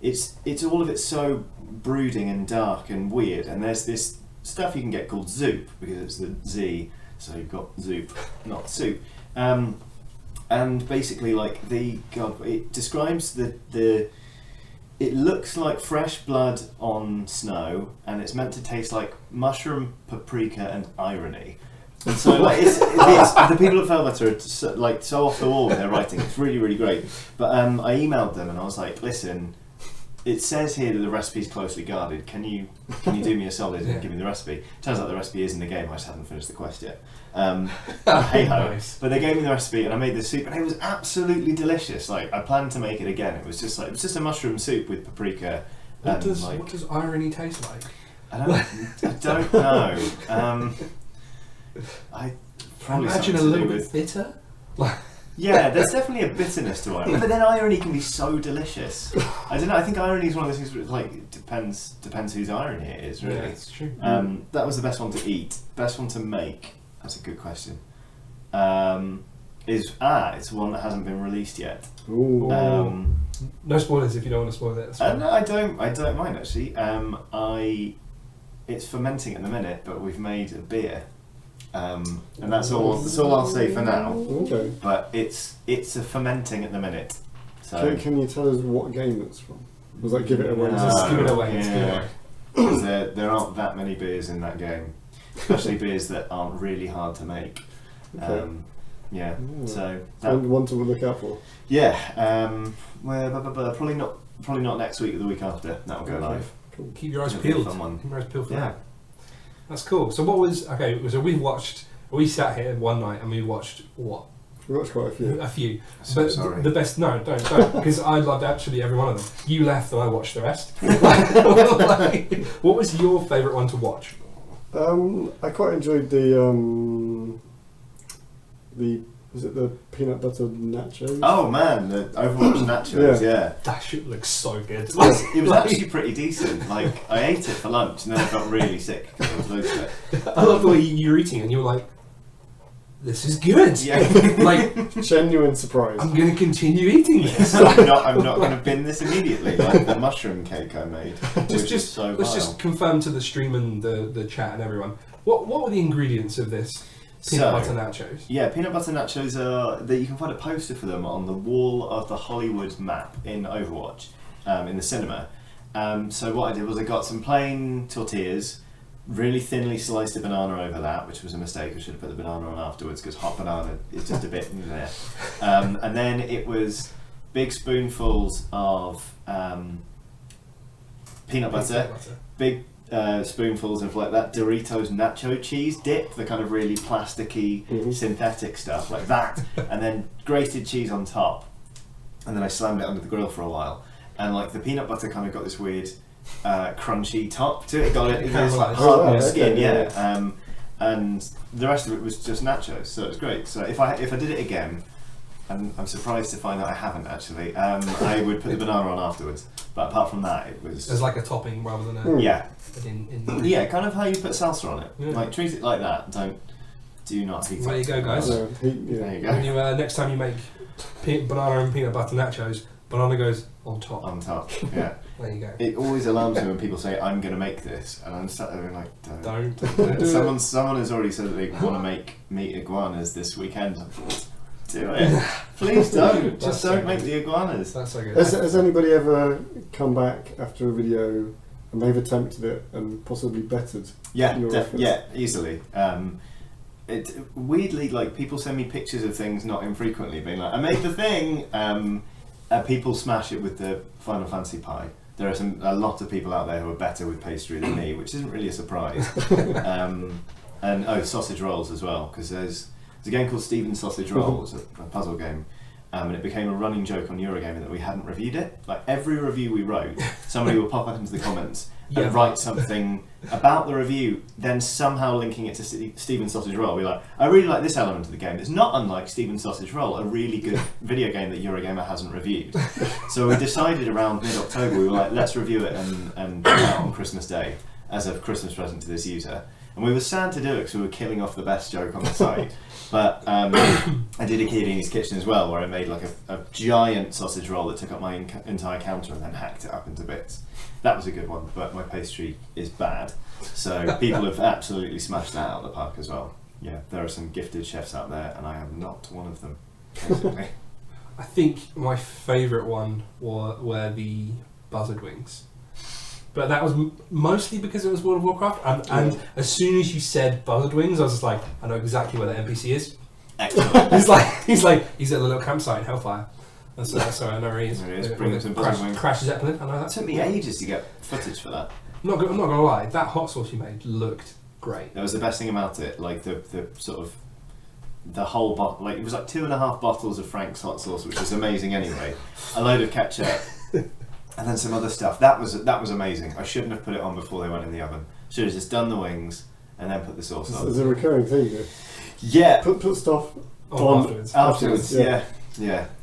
it's all of it so brooding and dark and weird. And there's this stuff you can get called Zoop, because it's the Z, so you've got Zoop, not soup. And basically, like it describes the. It looks like fresh blood on snow, and it's meant to taste like mushroom, paprika, and irony. And so, like, it's the people at Failbetter are so off the wall with their writing. It's really, really great. But I emailed them and I was like, listen, it says here that the recipe is closely guarded. Can you do me a solid and give me the recipe? Turns out the recipe is in the game. I just haven't finished the quest yet. Hey ho! Nice. But they gave me the recipe, and I made this soup, and it was absolutely delicious. Like I planned to make it again. It was just a mushroom soup with paprika. What does irony taste like? I don't know. I probably imagine a something to little do bit with bitter. Yeah, there's definitely a bitterness to irony, but then irony can be so delicious. I don't know. I think irony is one of those things where it, like depends whose irony it is. Really, Yeah, it's true. That was the best one to eat. Best one to make. That's a good question. It's one that hasn't been released yet. Ooh. No spoilers if you don't want to spoil it. No, I don't mind actually. It's fermenting at the minute, but we've made a beer. And that's all I'll say for now. Okay. But it's a fermenting at the minute. So Can you tell us what game it's from? Was that give it away? No. Just give it away. Yeah. Just give it away. 'Cause there aren't that many beers in that game, especially beers that aren't really hard to make. Okay. Yeah. Yeah. So One to look out for. yeah. Probably not next week or the week after. That'll go Okay. live. Cool. Keep your eyes It'll be a peeled. fun one. Keep your eyes peeled for Yeah. that. That's cool. So what was so we sat here one night and we watched what? We watched quite a few. A few. So But sorry. the best, don't, because I loved actually every one of them. You left and I watched the rest. Like, what was your favourite one to watch? I quite enjoyed the was it the peanut butter nachos? Oh man, the Overwatch nachos. Yeah. That shit looks so good. It was actually pretty decent. Like I ate it for lunch and then I felt really sick because I was loads of it. I love the way you were eating and you were like, this is good. Yeah. Like, Genuine surprise. I'm going to continue eating this. I'm not going to bin this immediately, like the mushroom cake I made. Which is so let's vile. just confirm to the stream and the chat and everyone. What were the ingredients of this peanut butter nachos? Yeah, peanut butter nachos are that you can find a poster for them on the wall of the Hollywood map in Overwatch, in the cinema. So what I did was I got some plain tortillas, really thinly sliced a banana over that, which was a mistake. I should have put the banana on afterwards because hot banana is just a bit in there. And then it was big spoonfuls of peanut butter, big spoonfuls of like that Doritos nacho cheese dip, the kind of really plasticky synthetic stuff like that, and then grated cheese on top, and then I slammed it under the grill for a while, and like the peanut butter kind of got this weird crunchy top to it. It was like hard on the skin, and the rest of it was just nachos, so it was great. So if I did it again, and I'm surprised to find that I haven't actually. I would put the banana on afterwards, but apart from that, it was As like a topping rather than a yeah, in kind of how you put salsa on it. Yeah. Like treat it like that. Do not heat There it. you go, guys. There There you you When go. you next time you make banana and peanut butter nachos, banana goes on top. On top. Yeah. There you go. It always alarms me when people say I'm going to make this, and I'm sat there and like, don't. Don't. Someone has already said that they want to make meat iguanas this weekend. I thought, do it. Please don't. Just don't make the iguanas. That's so good. Has anybody ever come back after a video and they've attempted it and possibly bettered? Yeah, your efforts? yeah, easily. It weirdly, like, people send me pictures of things not infrequently, being like, I made the thing. People smash it with the Final Fantasy pie. There are a lot of people out there who are better with pastry than me, which isn't really a surprise. And sausage rolls as well, because there's a game called Stephen's Sausage Roll. It's a puzzle game, and it became a running joke on Eurogmer that we hadn't reviewed it. Like every review we wrote, somebody would pop up into the comments and write something about the review, then somehow linking it to Stephen's Sausage Roll. We're like, I really like this element of the game. It's not unlike Stephen's Sausage Roll, a really good video game that Eurogmer hasn't reviewed. So we decided around mid-October, we were like, let's review it and put it out on Christmas Day as a Christmas present to this user. And we were sad to do it because we were killing off the best joke on the site. But I did a Chiodini's Kitchen as well, where I made like a giant sausage roll that took up my entire counter and then hacked it up into bits. That was a good one, but my pastry is bad. So people have absolutely smashed that out of the park as well. Yeah, there are some gifted chefs out there, and I am not one of them, basically. I think my favourite one were the buzzard wings. But that was mostly because it was World of Warcraft, and as soon as you said buzzard wings, I was just like, I know exactly where the NPC is. Excellent. he's at the little campsite in Hellfire. So I know where he is. There he is, bring him some buzzard wings. Crash Zeppelin, I know that. It took me ages to get footage for that. I'm not gonna lie, that hot sauce you made looked great. That was the best thing about it, like the sort of the whole bottle, like it was like 2.5 bottles of Frank's hot sauce, which is amazing anyway. A load of ketchup. And then some other stuff. That was amazing. I shouldn't have put it on before they went in the oven. Should have just done the wings and then put the sauce on. It's a recurring thing. Yeah. Put stuff on afterwards. Yeah.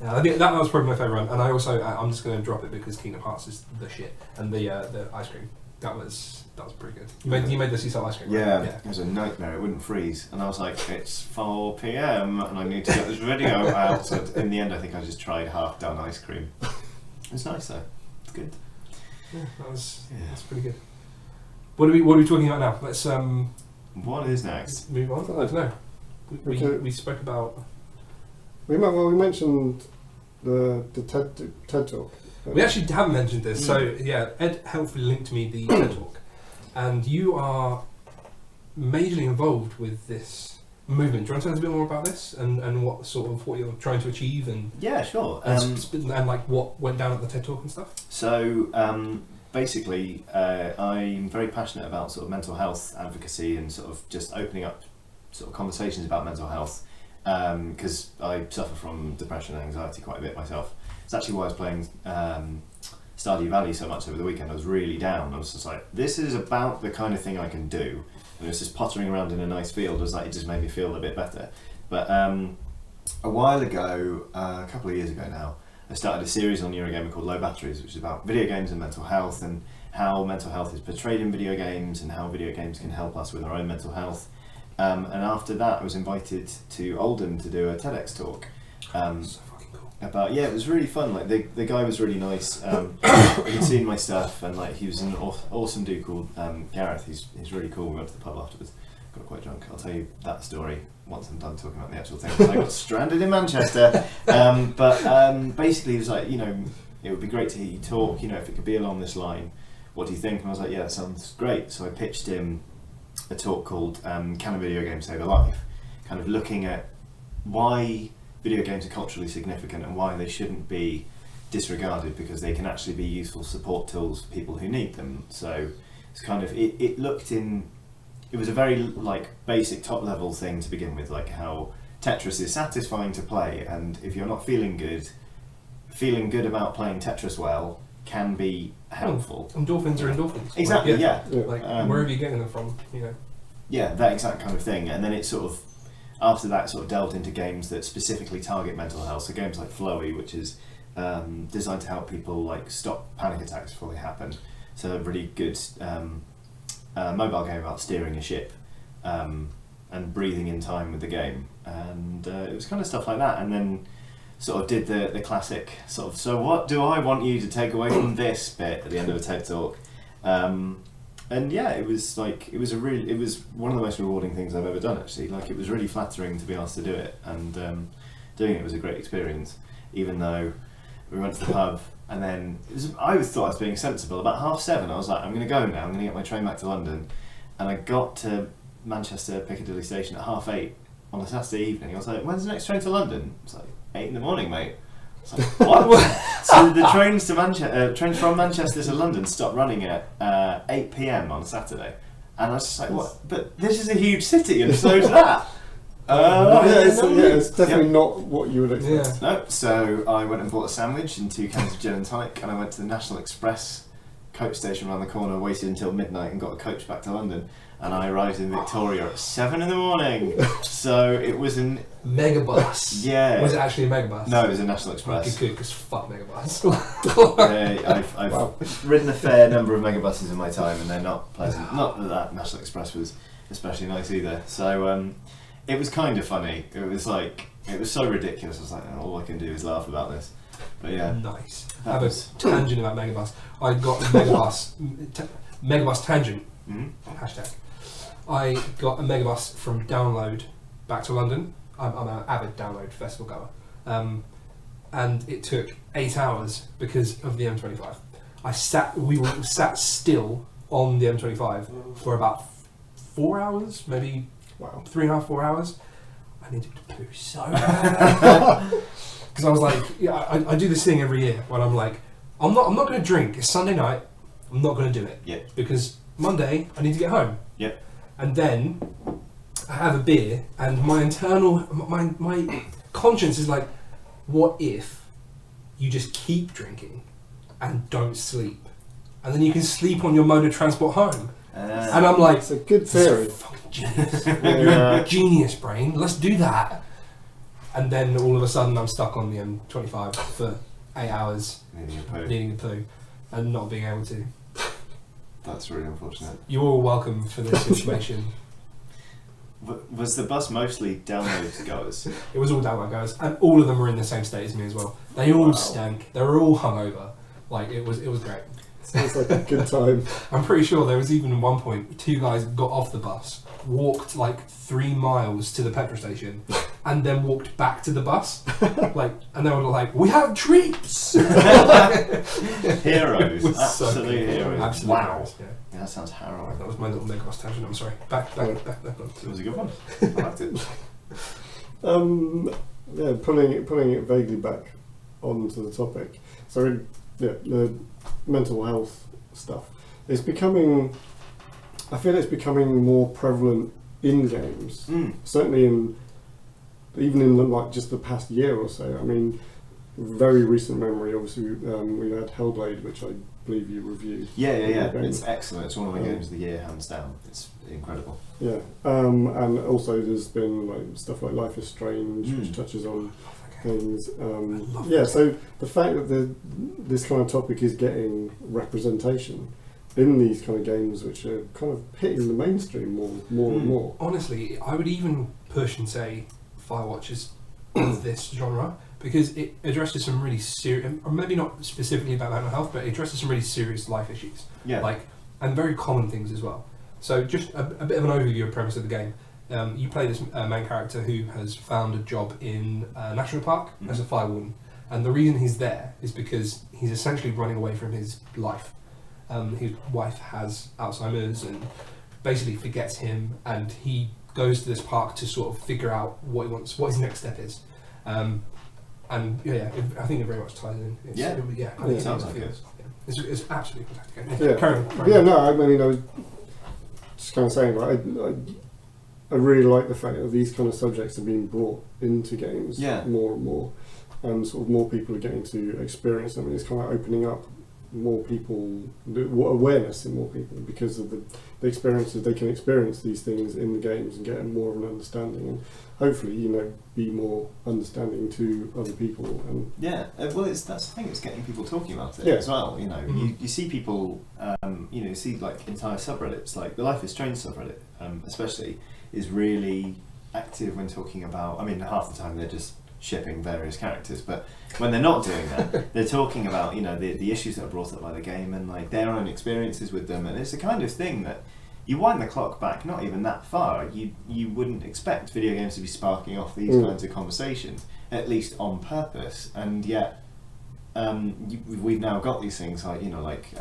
I think that was probably my favourite one. And I also I'm just going to drop it because Kingdom Hearts is the shit. And the ice cream that was pretty good. You made the sea salt ice cream. Right? Yeah. It was a nightmare. It wouldn't freeze, and I was like, it's 4 p.m. and I need to get this video out. So in the end, I think I just tried half done ice cream. It was nice though. It's good. Yeah, that's pretty good. What are we talking about now? Let's What is next? move on. I don't know. We spoke about. We mentioned the TED talk. We actually haven't mentioned this. So yeah, Ed helpfully linked me the TED talk, and you are majorly involved with this movement. Do you want to tell us a bit more about this and what you're trying to achieve and Yeah, sure. and like what went down at the TED talk and stuff? So basically, I'm very passionate about sort of mental health advocacy and sort of just opening up sort of conversations about mental health because I suffer from depression and anxiety quite a bit myself. It's actually why I was playing Stardew Valley so much over the weekend. I was really down. I was just like, this is about the kind of thing I can do. And it was just pottering around in a nice field. It just made me feel a bit better. But a while ago, a couple of years ago now, I started a series on Eurogmer called Low Batteries, which is about video games and mental health and how mental health is portrayed in video games and how video games can help us with our own mental health. And after that, I was invited to Oldham to do a TEDx talk. So fucking cool. It was really fun. Like the guy was really nice. He'd seen my stuff, and like he was an awesome dude called Gareth. He's really cool. We went to the pub afterwards. Got quite drunk. I'll tell you that story once I'm done talking about the actual thing. I got stranded in Manchester. Basically, he was like, it would be great to hear you talk. If it could be along this line, what do you think? And I was like, yeah, that sounds great. So I pitched him a talk called "Can a Video Game Save a Life?" Kind of looking at why video games are culturally significant and why they shouldn't be disregarded because they can actually be useful support tools for people who need them. So it's kind of it was a very like basic top level thing to begin with, like how Tetris is satisfying to play, and if you're not feeling good about playing Tetris well can be helpful. Endorphins are endorphins. Exactly, Like, yeah. Like wherever you're getting them from, Yeah, that exact kind of thing. And then it sort of after that, sort of delved into games that specifically target mental health. So games like Flowy, which is designed to help people like stop panic attacks before they happen. So a really good mobile game about steering a ship and breathing in time with the game, and it was kind of stuff like that. And then sort of did the classic sort of, so what do I want you to take away from this bit at the end of a TED talk. And yeah, it was like it was one of the most rewarding things I've ever done, actually. Like, it was really flattering to be asked to do it, and doing it was a great experience. Even though we went to the pub, and then I thought I was being sensible. About 7:30, I was like, I'm going to go now. I'm going to get my train back to London, and I got to Manchester Piccadilly Station at 8:30 on a Saturday evening. I was like, when's the next train to London? It's like 8 in the morning, mate. It's like, what? So the trains from Manchester to London stopped running at 8 p.m. on Saturday, and I was just like, what? But this is a huge city, and so's that. It's definitely not what you would expect. No, so I went and bought a sandwich and 2 cans of gin and tonic, and I went to the National Express coach station around the corner, waited until midnight, and got a coach back to London. And I arrived in Victoria at 7 in the morning. So it was an megabus. Yeah. Was it actually a megabus? No, it was a National Express. Good, because fuck megabus. I've ridden a fair number of megabuses in my time, and they're not pleasant. Not that National Express was especially nice either. So it was kind of funny. It was so ridiculous. I was like, all I can do is laugh about this. But yeah. Nice. I have a tangent about megabus. I got a megabus tangent. Hashtag. I got a megabus from Download back to London. I'm an avid Download festival goer, and it took 8 hours because of the M25. We were sat still on the M25 for about 4 hours, maybe 3.5, 4 hours. I needed to poo so bad because I was like, I do this thing every year when I'm like, I'm not going to drink. It's Sunday night. I'm not going to do it. Yeah. Because Monday I need to get home. Yep. And then I have a beer, and my conscience is like, what if you just keep drinking and don't sleep, and then you can sleep on your mode of transport home? And I'm like, it's a good theory. Fucking genius. You're a genius, brain. Let's do that. And then all of a sudden I'm stuck on the M25 for 8 hours, needing a poo, and not being able to. That's really unfortunate. You're all welcome for this information. Was the bus mostly Download goers? It was all Download goers, and all of them were in the same state as me as well. They all stank. They were all hungover. Like, it was great. Sounds like a good time. I'm pretty sure there was even one point 2 guys got off the bus, walked like 3 miles to the petrol station, and then walked back to the bus. And they were like, "We have treats." Heroes, absolute heroes. Absolute wow. heroes, Yeah, that sounds harrowing. That was my little megabus tangent. I'm sorry. Back. It was a good one. I liked it. Pulling it vaguely back onto the topic. So the mental health stuff. I feel it's becoming more prevalent in games. Certainly even in like just the past year or so. I mean, very recent memory, obviously, we had Hellblade, which I believe you reviewed. Yeah. It's excellent. It's one of my games of the year, hands down. It's incredible. Yeah, and also there's been like stuff like Life is Strange, which touches on things. So the fact that this kind of topic is getting representation in these kind of games, which are kind of hitting the mainstream more and more. Honestly, I would even push and say Firewatch is of this genre, because it addresses some really serious, or maybe not specifically about mental health, but it addresses some really serious life issues. Yeah. And very common things as well. So just a bit of an overview of premise of the game. You play this main character who has found a job in a national park as a fire warden, and the reason he's there is because he's essentially running away from his life. His wife has Alzheimer's and basically forgets him, and he goes to this park to sort of figure out what he wants, what his next step is. I think it very much ties in. It sounds like it. It's absolutely fantastic. I mean, I was just kind of saying, like, I really like the fact that these kind of subjects are being brought into games more and more, and sort of more people are getting to experience them, and it's kind of opening up more people, awareness in more people, because of the experiences. They can experience these things in the games and get more of an understanding, and hopefully, be more understanding to other people. And well, that's the thing. It's getting people talking about it Yeah. as well. You see people, you see like entire subreddits, like the Life is Strange subreddit, especially, is really active when talking about. I mean, half the time they're just shipping various characters, but when they're not doing that, they're talking about the issues that are brought up by the game and like their own experiences with them, and it's the kind of thing that you wind the clock back not even that far, you wouldn't expect video games to be sparking off these kinds of conversations, at least on purpose, and yet we've now got these things like like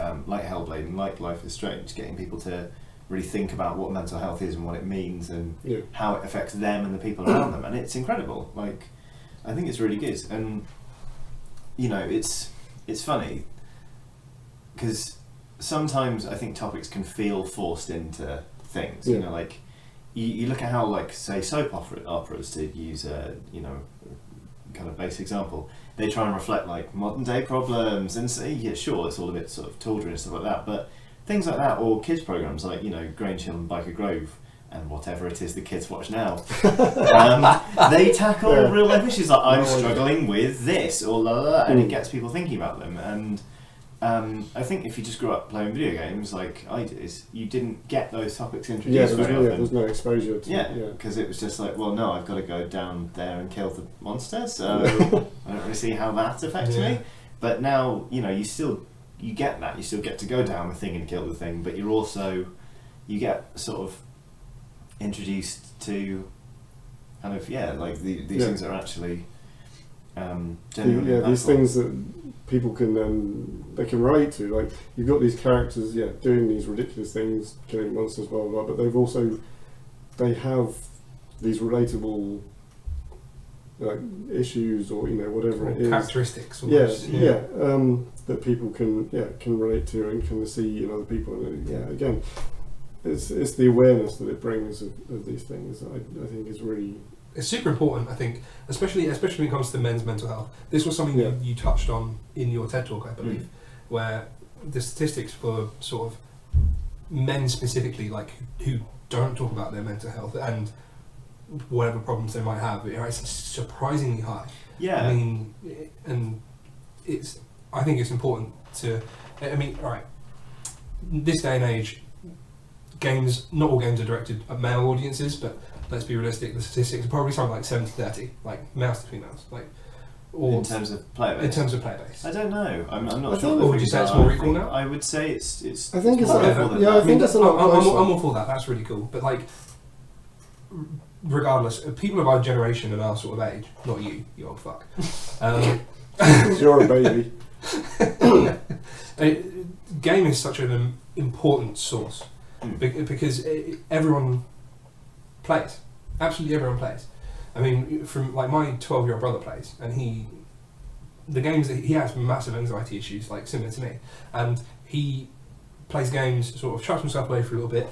Hellblade and like Life is Strange, getting people to really think about what mental health is and what it means and how it affects them and the people around them, and it's incredible. Like, I think it's really good, and it's funny because sometimes I think topics can feel forced into things. Like you look at how, like, say, soap operas, to use a kind of basic example, they try and reflect like modern day problems and say, sure, it's all a bit sort of tawdry and stuff like that, but things like that, or kids programs like Grange Hill and Biker Grove and whatever it is the kids watch now, they tackle real life issues like I'm struggling with this or la la la, and it gets people thinking about them. And I think if you just grew up playing video games like I did, you didn't get those topics introduced very often. There's no exposure to because it was just like, well, no, I've got to go down there and kill the monster, so I don't really see how that affects me. But now, you get that, you still get to go down the thing and kill the thing, but you get sort of introduced to kind of like these things that are actually genuinely impactful. These things that people can relate to. Like, you've got these characters doing these ridiculous things, killing monsters, blah blah blah, but they have these relatable issues or whatever it is, characteristics that people can relate to and can see in other people. And again, it's the awareness that it brings of these things that I think is really, it's super important. I think, especially when it comes to men's mental health. This was something you touched on in your TED talk, I believe, where the statistics for sort of men specifically, like, who don't talk about their mental health and whatever problems they might have, it's surprisingly high. I mean, and I think it's important to, this day and age, not all games are directed at male audiences, but let's be realistic, the statistics are probably something like 70-30, like males to females, in terms of player base. In terms of player base. I don't know. I'm not sure. Or would you say it's more equal now? I would say it's. I think it's more equal than that. I think it's a lot closer. I'm all for that. That's really cool. But regardless, people of our generation and our sort of age, not you old fuck. You're a baby. Game is such an important source because everyone plays. Absolutely everyone plays. I mean, from my 12-year-old brother plays, and the games that he has massive anxiety issues, like similar to me, and he plays games, sort of shuts himself away for a little bit,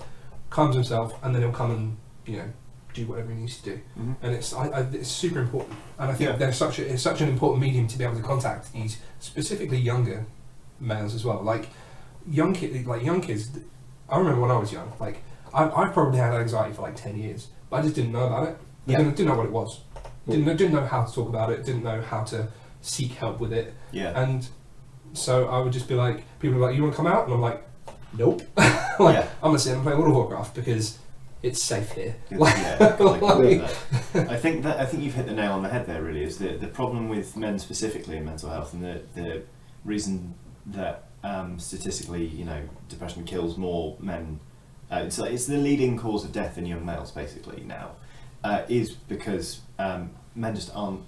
calms himself, and then he'll come and do whatever he needs to do. And it's super important. And I think there's such an important medium to be able to contact these specifically younger males as well. Like young kids. I remember when I was young, I probably had anxiety for 10 years, but I just didn't know about it. I didn't know what it was. Didn't know how to talk about it. Didn't know how to seek help with it. And so I would just be like, people are like, "You want to come out?" And I'm like, "Nope." I'm gonna sit and play World of Warcraft because it's safe here. I think you've hit the nail on the head there. Really, is the problem with men specifically in mental health, and the reason that statistically, depression kills more men. It's the leading cause of death in young males, basically now. Is because men just aren't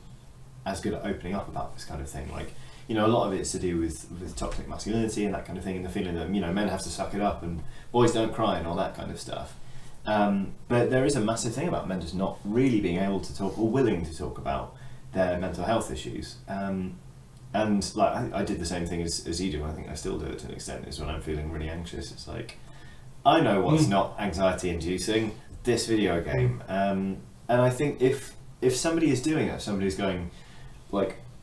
as good at opening up about this kind of thing. A lot of it's to do with toxic masculinity and that kind of thing, and the feeling that men have to suck it up and boys don't cry and all that kind of stuff. But there is a massive thing about men just not really being able to talk or willing to talk about their mental health issues. And I did the same thing as you do, and I think I still do it to an extent, is when I'm feeling really anxious. It's like, I know what's not anxiety inducing, this video game. And I think if somebody is doing it, somebody's going,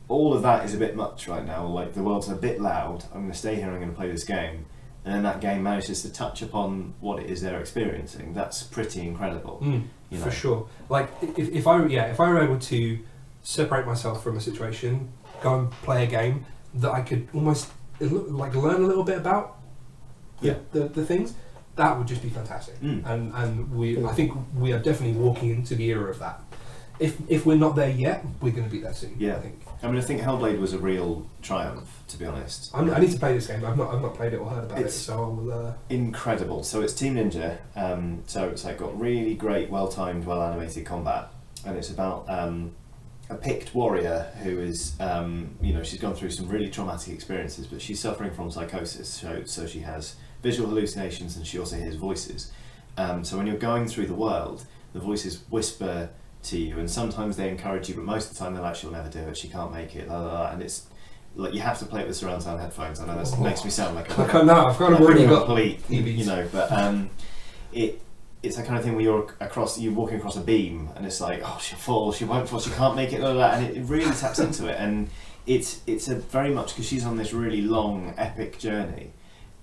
all of that is a bit much right now. Like, the world's a bit loud. I'm going to stay here and I'm going to play this game. And then that game manages to touch upon what it is they're experiencing. That's pretty incredible. You know? For sure. Like, if I were able to separate myself from a situation, go and play a game that I could almost like learn a little bit about the things, that would just be fantastic. And I think we are definitely walking into the era of that. If we're not there yet, we're going to be there soon. Yeah. I think. I mean, I think Hellblade was a real triumph, to be honest. I need to play this game. I've not played it or heard about it, so I will. Incredible. So it's Team Ninja. So it's like got really great, well-timed, well-animated combat, and it's about a picked warrior who is, she's gone through some really traumatic experiences, but she's suffering from psychosis. So she has visual hallucinations, and she also hears voices. So when you're going through the world, the voices whisper to you, and sometimes they encourage you, but most of the time they're like, she'll never do it, she can't make it, and it's like you have to play it with surround sound headphones. I know that makes me sound like I've kind of already got complete, EVs. But it's that kind of thing where you're walking across a beam, and it's like, oh, she'll fall, she won't fall, she can't make it, and it really taps into it, and it's a very much, because she's on this really long, epic journey.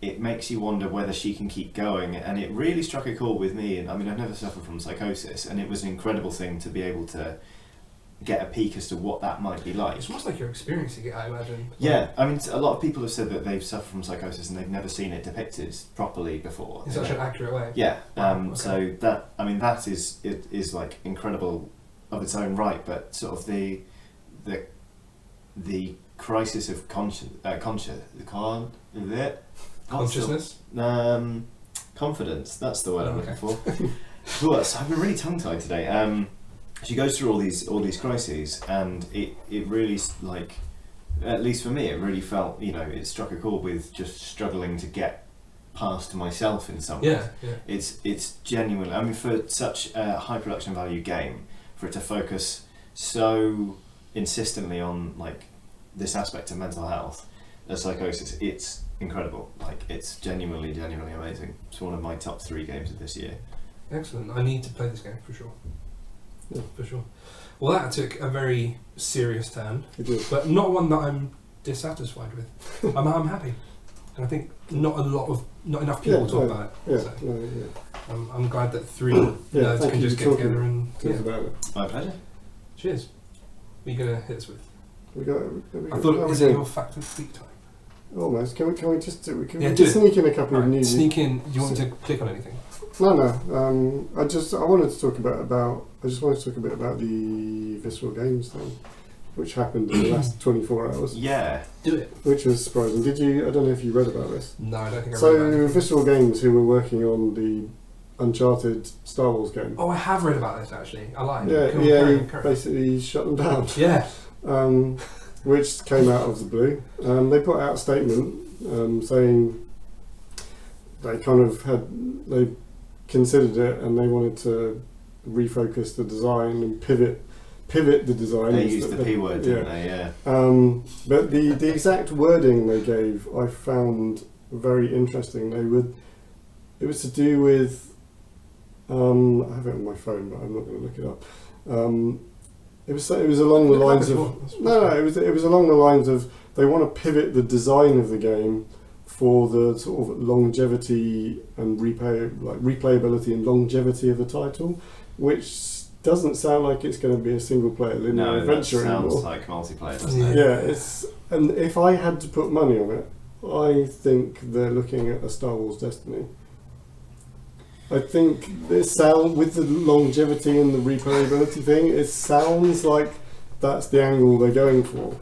It makes you wonder whether she can keep going, and it really struck a chord with me. And I mean, I've never suffered from psychosis, and it was an incredible thing to be able to get a peek as to what that might be like. It's almost like you're experiencing it, I imagine. Yeah, I mean, a lot of people have said that they've suffered from psychosis and they've never seen it depicted properly before. In such an accurate way. Yeah, Okay. So that is like incredible of its own right, but sort of the crisis of Consciousness? Confidence, that's the word I'm looking for. Okay. So I've been really tongue-tied today. She goes through all these crises, and it really, like, at least for me, it really felt, it struck a chord with just struggling to get past myself in some way. Yeah. It's genuinely, I mean, for such a high production value game, for it to focus so insistently on like this aspect of mental health, psychosis, it's incredible. Like, it's genuinely amazing. It's one of my top 3 games of this year. Excellent. I need to play this game for sure. Yeah. For sure. Well, that took a very serious turn, It did. but not one that I'm dissatisfied with. I'm happy, and I think not enough people talk about it. Yeah, So I'm glad that 3 nerds can just get together and talk about it. My pleasure. Cheers. What are you gonna hit us with? I thought it was your fact of the week time. Almost. Can we just do it. sneak in a couple of news? Sneak in. Do you want to click on anything? No. I wanted to talk I just wanted to talk a bit about the Visceral Games thing, which happened in the last 24 hours. Yeah. Do it. Which was surprising. I don't know if you read about this. No, I don't think I read about So, it. Visceral Games, who were working on the Uncharted Star Wars game. Oh, I have read about this actually. I lied. Yeah, Carry EA on. basically shut them down. Yeah. Which came out of the blue. They put out a statement saying they considered it and they wanted to refocus the design and pivot the design. They used the P word, didn't they? Yeah. But the exact wording they gave, I found very interesting. It was to do with. I have it on my phone, but I'm not going to look it up. It was along the lines of it was along the lines of they want to pivot the design of the game for the sort of longevity and replayability and longevity of the title, which doesn't sound like it's going to be a single player linear adventure anymore. No, that sounds like multiplayer, doesn't it? Yeah, and if I had to put money on it, I think they're looking at a Star Wars Destiny. I think this with the longevity and the replayability thing, it sounds like that's the angle they're going for.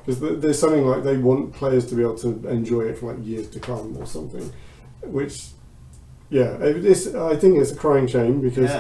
Because there's something like they want players to be able to enjoy it for like years to come or something. Which, I think it's a crying shame because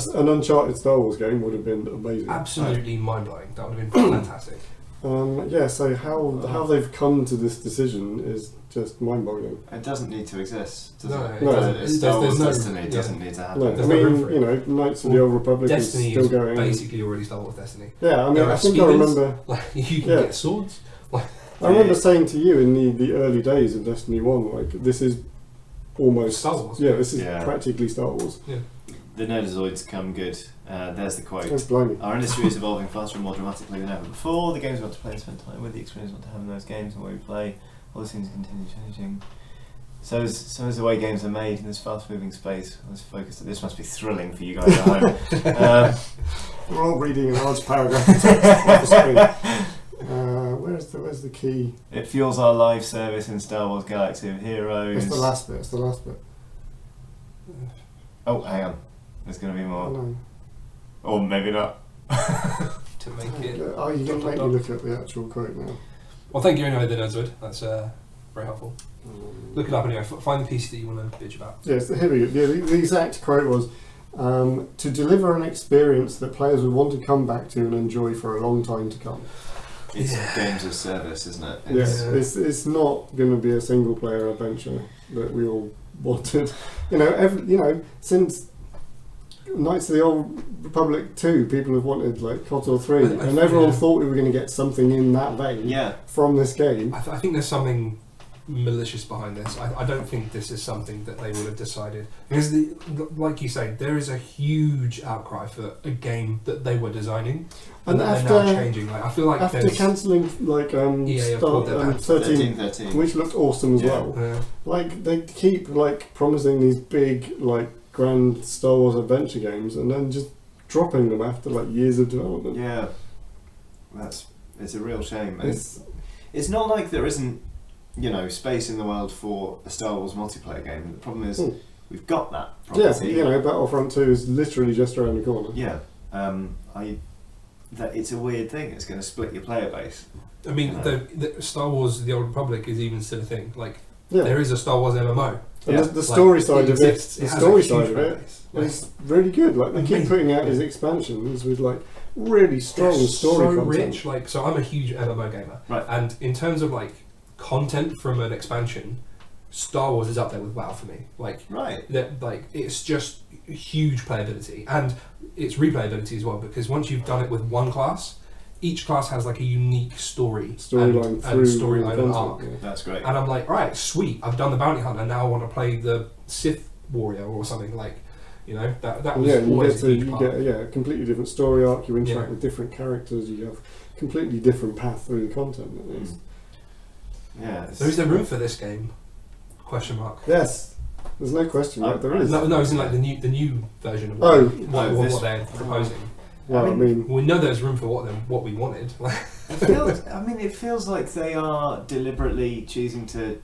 an Uncharted Star Wars game would have been amazing. Absolutely mind-blowing. That would have been fantastic. So how they've come to this decision is just mind-boggling. It doesn't need to exist, does No, it? no. Star Wars There's no- Destiny doesn't need to happen. No, There's I no room mean, for it. Knights of the Old Republic Destiny is still is going. basically already Star Wars Destiny. Yeah, I mean, There I are think I speeders. remember. Like you can Yeah. get swords. I remember saying to you in the early days of Destiny 1, like, this is almost Star Wars. Yeah, this is Yeah. practically Star Wars. Yeah. the Nerdazoids come good. There's the quote. Thanks, blimey. Our industry is evolving faster and more dramatically than ever before. The games we want to play and spend time with, the experience we want to have in those games and where we play, all these things continue changing. So is the way games are made in this fast-moving space. Let's focus. This must be thrilling for you guys at home. We're all reading a large paragraph of text off the screen. Where's the key? It fuels our live service in Star Wars Galaxy of Heroes. It's the last bit. It's the last bit. Oh, hang on. There's going to be more. No. Or maybe not. To make it. Oh, you're going to make me look at the actual quote now. Well, thank you anyway, the Nerdzoid. That's very helpful. Look it up anyway. Find the piece that you want to bitch about. Yes, here we go. Yeah, the exact quote was, to deliver an experience that players would want to come back to and enjoy for a long time to come. It's games of service, isn't it? Yes, it's not going to be a single player adventure that we all wanted. Since Knights of the Old Republic 2, people have wanted like KOTOR 3, and everyone thought we were going to get something in that vein from this game. I think there's something malicious behind this. I don't think this is something that they would have decided, because like you say, there is a huge outcry for a game that they were designing and that they're now changing. Like, I feel like after cancelling like EA have called it 13, which looked awesome as well. Yeah. Like they keep like promising these big like grand Star Wars adventure games and then just dropping them after like years of development. Yeah, it's a real shame. It's not like there isn't, space in the world for a Star Wars multiplayer game. The problem is we've got that property. Yeah, Battlefront 2 is literally just around the corner. Yeah, it's a weird thing. It's going to split your player base. I mean, the Star Wars: The Old Republic is even still a thing. Like, there is a Star Wars MMO. And the story side of it, is really good. Like they keep putting out these expansions with like really strong story content. Rich. Like, so I'm a huge MMO gamer, right? And in terms of like content from an expansion, Star Wars is up there with WoW for me. Like, it's just huge playability and it's replayability as well, because once you've done it with one class, each class has like a unique storyline and arc. Yeah. That's great. And I'm like, right, sweet, I've done the bounty hunter, now I want to play the Sith warrior or something. Like, that was always a huge part. You get a completely different story arc, you interact with different characters, you have completely different path through the content. Yeah. So is there room for this game? Question mark. Yes. There's no question, right? There is. No, it's in like the new version of what they're proposing. Well, I mean, we know there's room for what we wanted. It feels like they are deliberately choosing to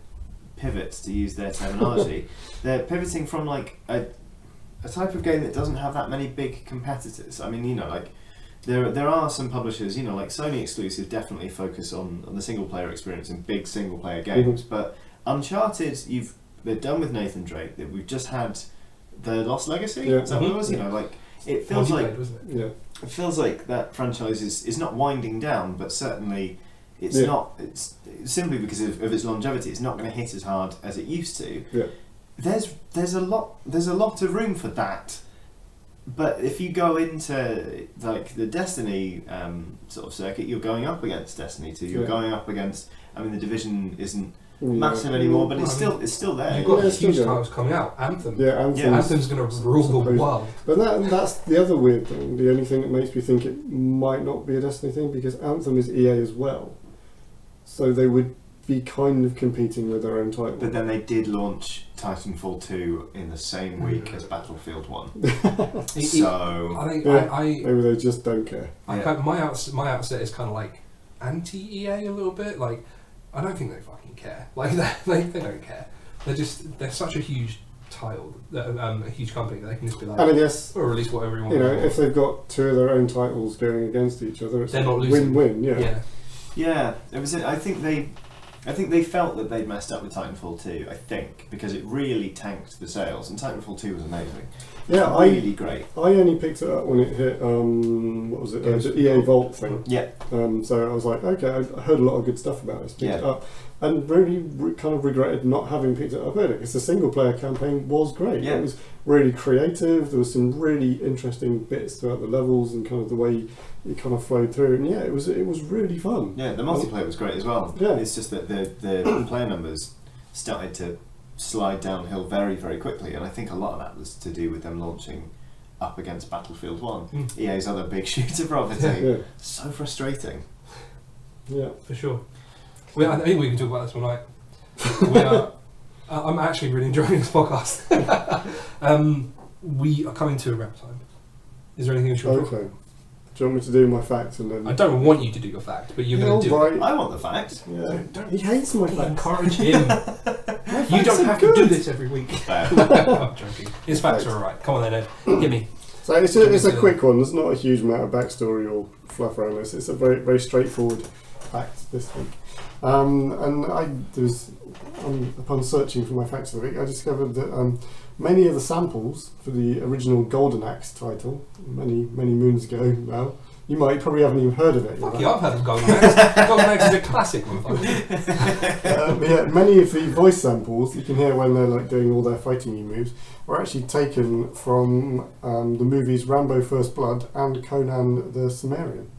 pivot, to use their terminology. They're pivoting from like a type of game that doesn't have that many big competitors. I mean, like there are some publishers, like Sony exclusive, definitely focus on the single player experience in big single player games. But Uncharted, they're done with Nathan Drake. That we've just had the Lost Legacy. Is that what it was? It feels like it feels like that franchise is not winding down, but certainly it's not. It's simply because of its longevity. It's not going to hit as hard as it used to. Yeah. There's a lot of room for that. But if you go into like the Destiny sort of circuit, you're going up against Destiny 2. You're going up against. I mean, the Division isn't massive anymore, but it's still there. You've got huge titles coming out. Anthem. Anthem's going to rule the world. But that's the other weird thing. The only thing that makes me think it might not be a Destiny thing, because Anthem is EA as well, so they would be kind of competing with their own title. But then they did launch Titanfall 2 in the same week as Battlefield 1. So I think maybe they just don't care. My outset is kind of like anti-EA a little bit. Like, I don't think they fucking care. Like, they don't care. They're such a huge title, a huge company that they can just be like, and I guess, or release whatever you want. If they've got two of their own titles going against each other, it's they're not losing. Win-win. Yeah. It was. I think they felt that they'd messed up with Titanfall 2. I think because it really tanked the sales, and Titanfall 2 was amazing. Yeah, really great. I only picked it up when it hit. What was it? The EA Vault thing. Yeah. So I was like, okay, I heard a lot of good stuff about it. So picked it up, and really kind of regretted not having picked it up earlier, because the single player campaign was great. Yeah. It was really creative. There was some really interesting bits throughout the levels and kind of the way it kind of flowed through. And it was really fun. Yeah, the multiplayer was great as well. Yeah. It's just that the player numbers started to slide downhill very, very quickly, and I think a lot of that was to do with them launching up against Battlefield 1, Mm. EA's other big shooter property. Yeah. So frustrating. Yeah. For sure. I think we can talk about this one night. I'm actually really enjoying this podcast. We are coming to a wrap time. Is there anything you should talk Okay. Do you want me to do my facts and then? I don't want you to do your fact, but you're going to do it. I want the fact. Yeah. He hates my facts. Encourage him. You don't have to do this every week. Fair. I'm joking. His facts are alright. Come on then, Ed. Hit me. So it's a quick one. There's not a huge amount of backstory or fluff around this. It's a very very straightforward fact this week. And upon searching for my facts of the week, I discovered that many of the samples for the original Golden Axe title, many moons ago now, you probably haven't even heard of it. Fuck you, I've heard of Golden Axe. Golden Axe is a classic one. Yeah, many of the voice samples you can hear when they're like doing all their fighting moves were actually taken from the movies Rambo: First Blood and Conan the Cimmerian,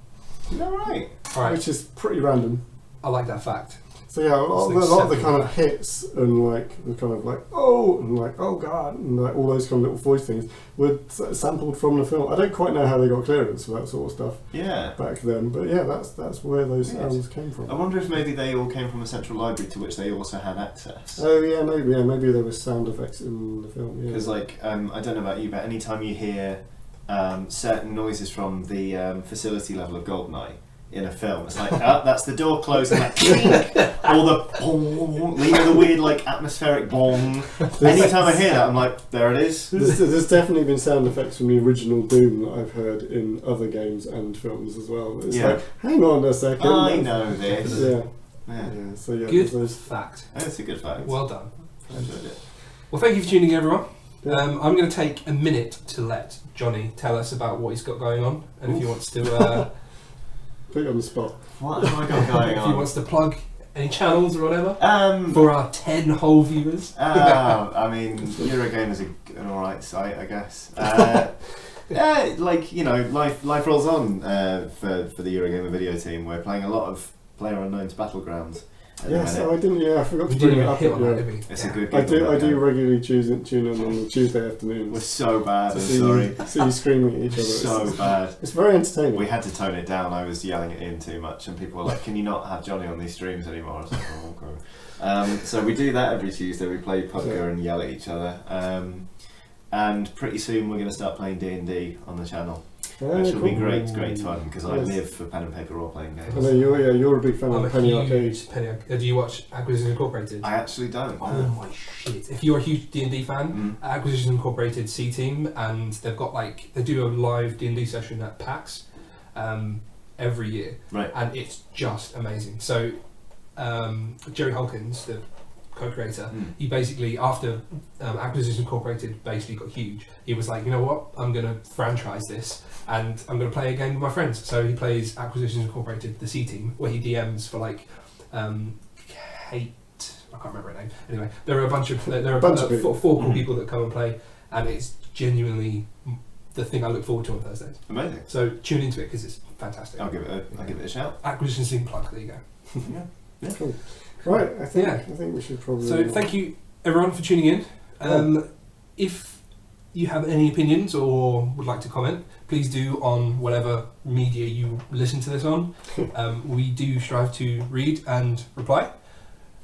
Is that right? Alright, which is pretty random. I like that fact. So yeah, a lot It's of the acceptable kind of fact. hits and like the kind of like oh and like oh god and like all those kind of little voice things were sampled from the film. I don't quite know how they got clearance for that sort of stuff Yeah. back then, but yeah, that's where those Weird. sounds came from. I wonder if maybe they all came from a central library to which they also had access. Oh yeah, maybe there was sound effects in the film. Yeah. Because I don't know about you, but anytime you hear certain noises from the facility level of Goldeneye in a film, it's like, oh, that's the door closing, like, or the bong, you know, the weird like atmospheric bong. Anytime I hear that, I'm like, there it is. There's definitely been sound effects from the original Doom that I've heard in other games and films as well. It's Yeah. like, hang on a second. I know this. Yeah. Yeah. Yeah. So yeah, Good there's those. fact. That's a good fact. Well done. I enjoyed it. Well, thank you for tuning in, everyone. Yeah. I'm going to take a minute to let Johnny tell us about what he's got going on, and if he wants to, Put you on the spot. What have I got going if he on? wants to plug any channels or whatever for our 10 whole viewers. I mean, Eurogame is an alright site, I guess. Yeah, like, you know, life rolls on for the Eurogamer video team. We're playing a lot of PlayerUnknown's Battlegrounds at Yes, the minute. I didn't. Yeah, I forgot We to didn't bring it even up. hit on that, Yeah. did we? It's a good I game. do regularly tune in on the Tuesday afternoons. We're so bad, to I'm see sorry. see you screaming at each other. So bad. It's very entertaining. We had to tone it down. I was yelling at Ian too much, and people were like, "Can you not have Johnny on these streams anymore?" I was like, "Oh, okay." So we do that every Tuesday. We play poker and yell at each other. And pretty soon we're going to start playing D&D on the channel, which will be great fun because I Yes. live for pen and paper role playing I games. know you're a big fan I'm of a Penny Arcade. huge Penny Arcade. Do you watch Acquisitions Incorporated? I actually don't. Oh my shit! If you're a huge D&D fan, Acquisitions Incorporated C Team, and they've got like they do a live D&D session at PAX every year, Right. and it's just amazing. So Jerry Holkins, the co-creator, he basically after Acquisitions Incorporated basically got huge, he was like, you know what, I'm going to franchise this and I'm going to play a game with my friends. So he plays Acquisitions Incorporated, the C Team, where he DMs for like Kate, I can't remember her name. Anyway, there are a bunch of people. four cool people that come and play, and it's genuinely the thing I look forward to on Thursdays. Amazing. So tune into it because it's fantastic. I'll give it a shout. Acquisitions in plug. There you go. Yeah. Cool. Right, I think Yeah. we should probably. So thank you everyone for tuning in. If you have any opinions or would like to comment, please do on whatever media you listen to this on. We do strive to read and reply.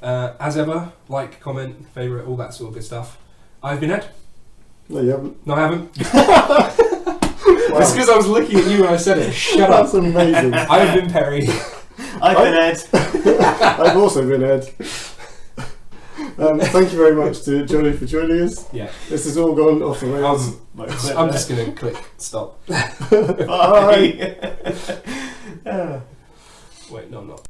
As ever, like, comment, favourite, all that sort of good stuff. I've been Ed. No, you haven't. No, I haven't. Wow. It's because I was looking at you when I said it. Shut up. That's amazing. I've been Perry. I've been Ed. I've also been Ed. Thank you very much to Johnny for joining us. Yeah. This has all gone off the rails. I'm just going to click stop. Bye. Wait, no, I'm not.